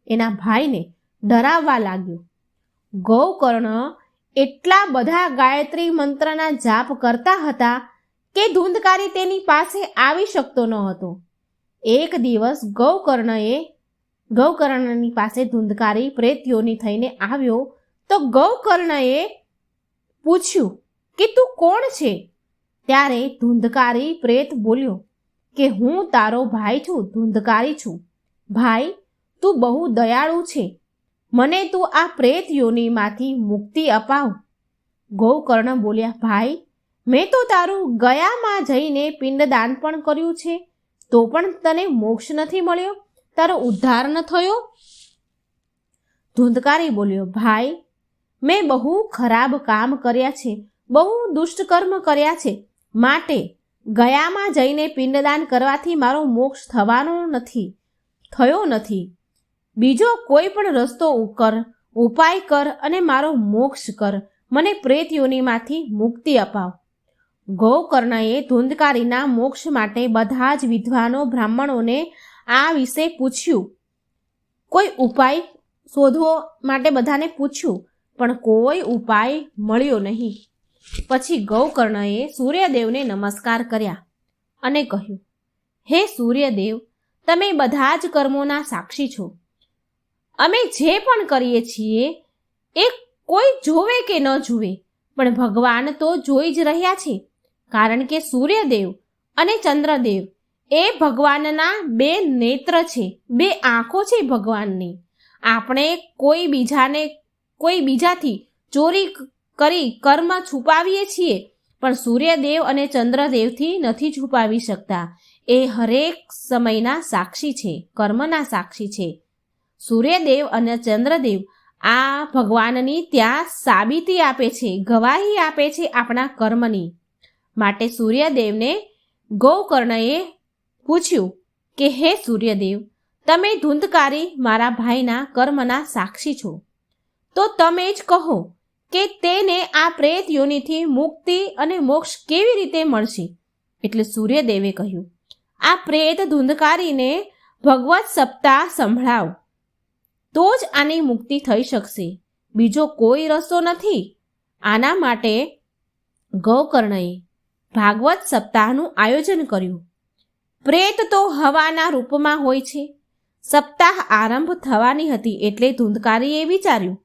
એના ભાઈને ડરાવવા લાગ્યો. ગૌકર્ણ એટલા બધા ગાયત્રી મંત્રના જાપ કરતા હતા કે ધુંધકારી તેની પાસે આવી શકતો ન હતો. એક દિવસ ગૌકર્ણની પાસે ધુંધકારી પ્રેતયોની થઈને આવ્યો તો ગૌકર્ણએ પૂછ્યું કે તું કોણ છે? ત્યારે ધુંધકારી પ્રેત બોલ્યો કે હું તારો ભાઈ છું, ધુંધકારી છું. ભાઈ, તું બહુ દયાળુ છે, મને તું આ પ્રેત યોનિમાંથી મુક્તિ અપાવ. ગૌકર્ણ બોલ્યા, ભાઈ, મેં તો તારું ગયામાં જઈને પિંડદાન પણ કર્યું છે, તો પણ તને મોક્ષ નથી મળ્યો, તારો ઉદ્ધાર ન થયો. ધુંધકારી બોલ્યો, ભાઈ, મેં બહુ ખરાબ કામ કર્યા છે, બહુ દુષ્ટકર્મ કર્યા છે, માટે ગયામાં જઈને પિંડદાન કરવાથી મારો મોક્ષ થયો નથી. બીજો કોઈ પણ રસ્તો ઉપાય કર અને મારો મોક્ષ કર, મને પ્રેત યોનિમાંથી મુક્તિ અપાવ. ગૌકર્ણએ ધુંધકારીના મોક્ષ માટે બધા જ વિદ્વાનો બ્રાહ્મણોને આ વિશે પૂછ્યું. કોઈ ઉપાય શોધવો માટે બધાને પૂછ્યું, પણ કોઈ ઉપાય મળ્યો નહીં. પછી ગૌકર્ણએ સૂર્યદેવને નમસ્કાર કર્યા અને કહ્યું, હે સૂર્યદેવ, તમે બધા જ કર્મોના સાક્ષી છો. અમે જે પણ કરીએ છીએ એ કોઈ જોવે કે ન જોવે, પણ ભગવાન તો જોઈ જ રહ્યા છે. કારણ કે સૂર્યદેવ અને ચંદ્રદેવ એ ભગવાનના 2 નેત્ર છે, 2 આંખો છે ભગવાનની. આપણે કોઈ બીજાથી ચોરી કરી કર્મ છુપાવીએ છીએ, પણ સૂર્યદેવ અને ચંદ્રદેવથી નથી છુપાવી શકતા. એ હરેક સમયના સાક્ષી છે, કર્મના સાક્ષી છે. સૂર્યદેવ અને ચંદ્રદેવ આ ભગવાનની ત્યાં સાબિતી આપે છે, ગવાહી આપે છે આપણા કર્મની. માટે સૂર્યદેવને ગૌકર્ણએ પૂછ્યું કે હે સૂર્યદેવ, તમે ધુંધકારી મારા ભાઈના કર્મના સાક્ષી છો, તો તમે જ કહો કે તેને આ પ્રેત યોનિથી મુક્તિ અને મોક્ષ કેવી રીતે મળશે? એટલે સૂર્યદેવે કહ્યું, આ પ્રેત ધુંધકારીને ભગવત સપ્તાહ સંભળાવ, તો જ આની મુક્તિ થઈ શકશે, બીજો કોઈ રસ્તો નથી. આના માટે ગૌકર્ણએ ભાગવત સપ્તાહનું આયોજન કર્યું. પ્રેત તો હવાના રૂપમાં હોય છે. સપ્તાહ આરંભ થવાની હતી એટલે ધુંધકારીએ વિચાર્યું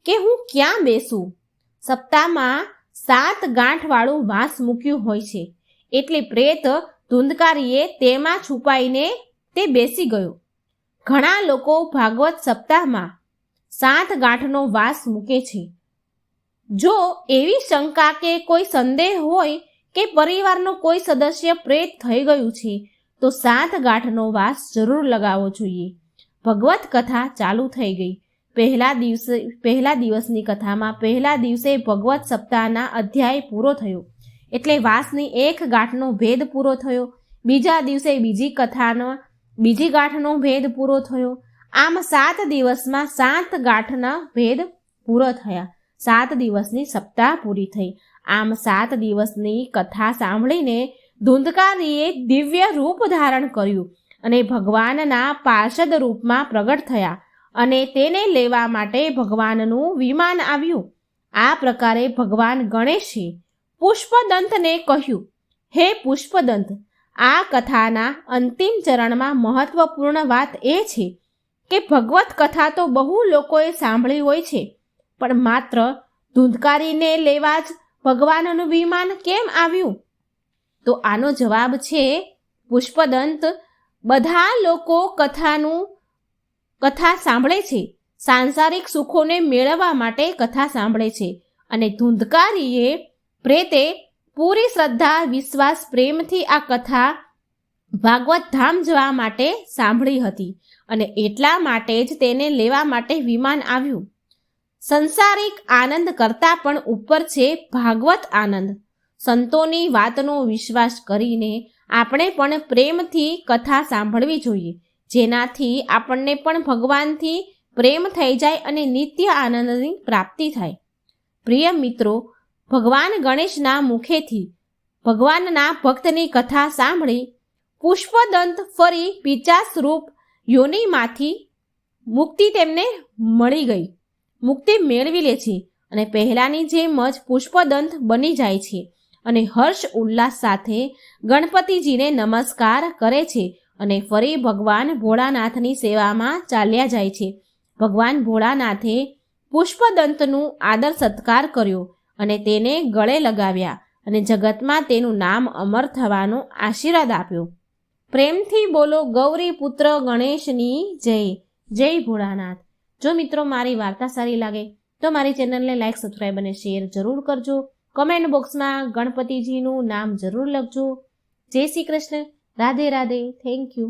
કે હું ક્યાં બેસું? સપ્તાહમાં 7 ગાંઠવાળું વાંસ મૂક્યું હોય છે, એટલે પ્રેત ધુંધકારીએ તેમાં છુપાઈને તે બેસી ગયો. ઘણા લોકો ભાગવત સપ્તાહમાં 7 ગાંઠનો વાંસ મૂકે છે. જો એવી શંકા કે કોઈ સંદેહ હોય કે પરિવારનો કોઈ સદસ્ય પ્રેત થઈ ગયું છે તો 7 ગાંઠનો વાસ જરૂર લગાવવો જોઈએ. ભગવત કથા ચાલુ થઈ ગઈ. પહેલા દિવસની કથામાં પહેલા દિવસે ભગવત સપ્તાહના અધ્યાય પૂરો થયો એટલે વાસની 1 ગાંઠનો ભેદ પૂરો થયો. બીજા દિવસે બીજી ગાંઠનો ભેદ પૂરો થયો. આમ 7 દિવસમાં 7 ગાંઠના ભેદ પૂરો થયા. 7 દિવસની સપ્તાહ પૂરી થઈ. આમ 7 દિવસની કથા સાંભળીને ધુંધકારીએ દિવ્ય રૂપ ધારણ કર્યું અને ભગવાનના પાર્ષદ રૂપમાં પ્રગટ થયા અને તેને લેવા માટે ભગવાનનું વિમાન આવ્યું. આ પ્રકારે ભગવાન ગણેશે પુષ્પદંતને કહ્યું, હે પુષ્પદંત, આ કથાના અંતિમ ચરણમાં મહત્વપૂર્ણ વાત એ છે કે ભગવત કથા તો બહુ લોકોએ સાંભળી હોય છે, પણ માત્ર ધુંધકારીને લેવા જ ભગવાનનું વિમાન કેમ આવ્યું? તો આનો જવાબ છે, પુષ્પદંત, બધા લોકો કથા સાંભળે છે, સાંસારિક સુખોને મેળવવા માટે કથા સાંભળે છે, અને ધુંધકારીએ પ્રેતે પૂરી શ્રદ્ધા, વિશ્વાસ, પ્રેમથી આ કથા ભાગવત ધામ જવા માટે સાંભળી હતી અને એટલા માટે જ તેને લેવા માટે વિમાન આવ્યું. સંસારિક આનંદ કરતાં પણ ઉપર છે ભાગવત આનંદ. સંતોની વાતનો વિશ્વાસ કરીને આપણે પણ પ્રેમથી કથા સાંભળવી જોઈએ, જેનાથી આપણને પણ ભગવાનથી પ્રેમ થઈ જાય અને નિત્ય આનંદની પ્રાપ્તિ થાય. પ્રિય મિત્રો, ભગવાન ગણેશના મુખેથી ભગવાનના ભક્તની કથા સાંભળી પુષ્પદંત ફરી પિચાસ રૂપ યોનિમાંથી મુક્તિ તેમને મળી ગઈ, મુક્તિ મેળવી લે છે અને પહેલાંની જેમ જ પુષ્પદંત બની જાય છે અને હર્ષ ઉલ્લાસ સાથે ગણપતિજીને નમસ્કાર કરે છે અને ફરી ભગવાન ભોળાનાથની સેવામાં ચાલ્યા જાય છે. ભગવાન ભોળાનાથે પુષ્પદંતનું આદર સત્કાર કર્યો અને તેને ગળે લગાવ્યા અને જગતમાં તેનું નામ અમર થવાનો આશીર્વાદ આપ્યો. પ્રેમથી બોલો ગૌરી પુત્ર ગણેશની જય. જય ભોળાનાથ. જો મિત્રો મારી વાર્તા સારી લાગે તો મારી ચેનલને લાઈક, સબસ્ક્રાઈબ અને શેર જરૂર કરજો. કમેન્ટ બોક્સમાં ગણપતિજીનું નામ જરૂર લખજો. જય શ્રી કૃષ્ણ. રાધે રાધે. Thank you.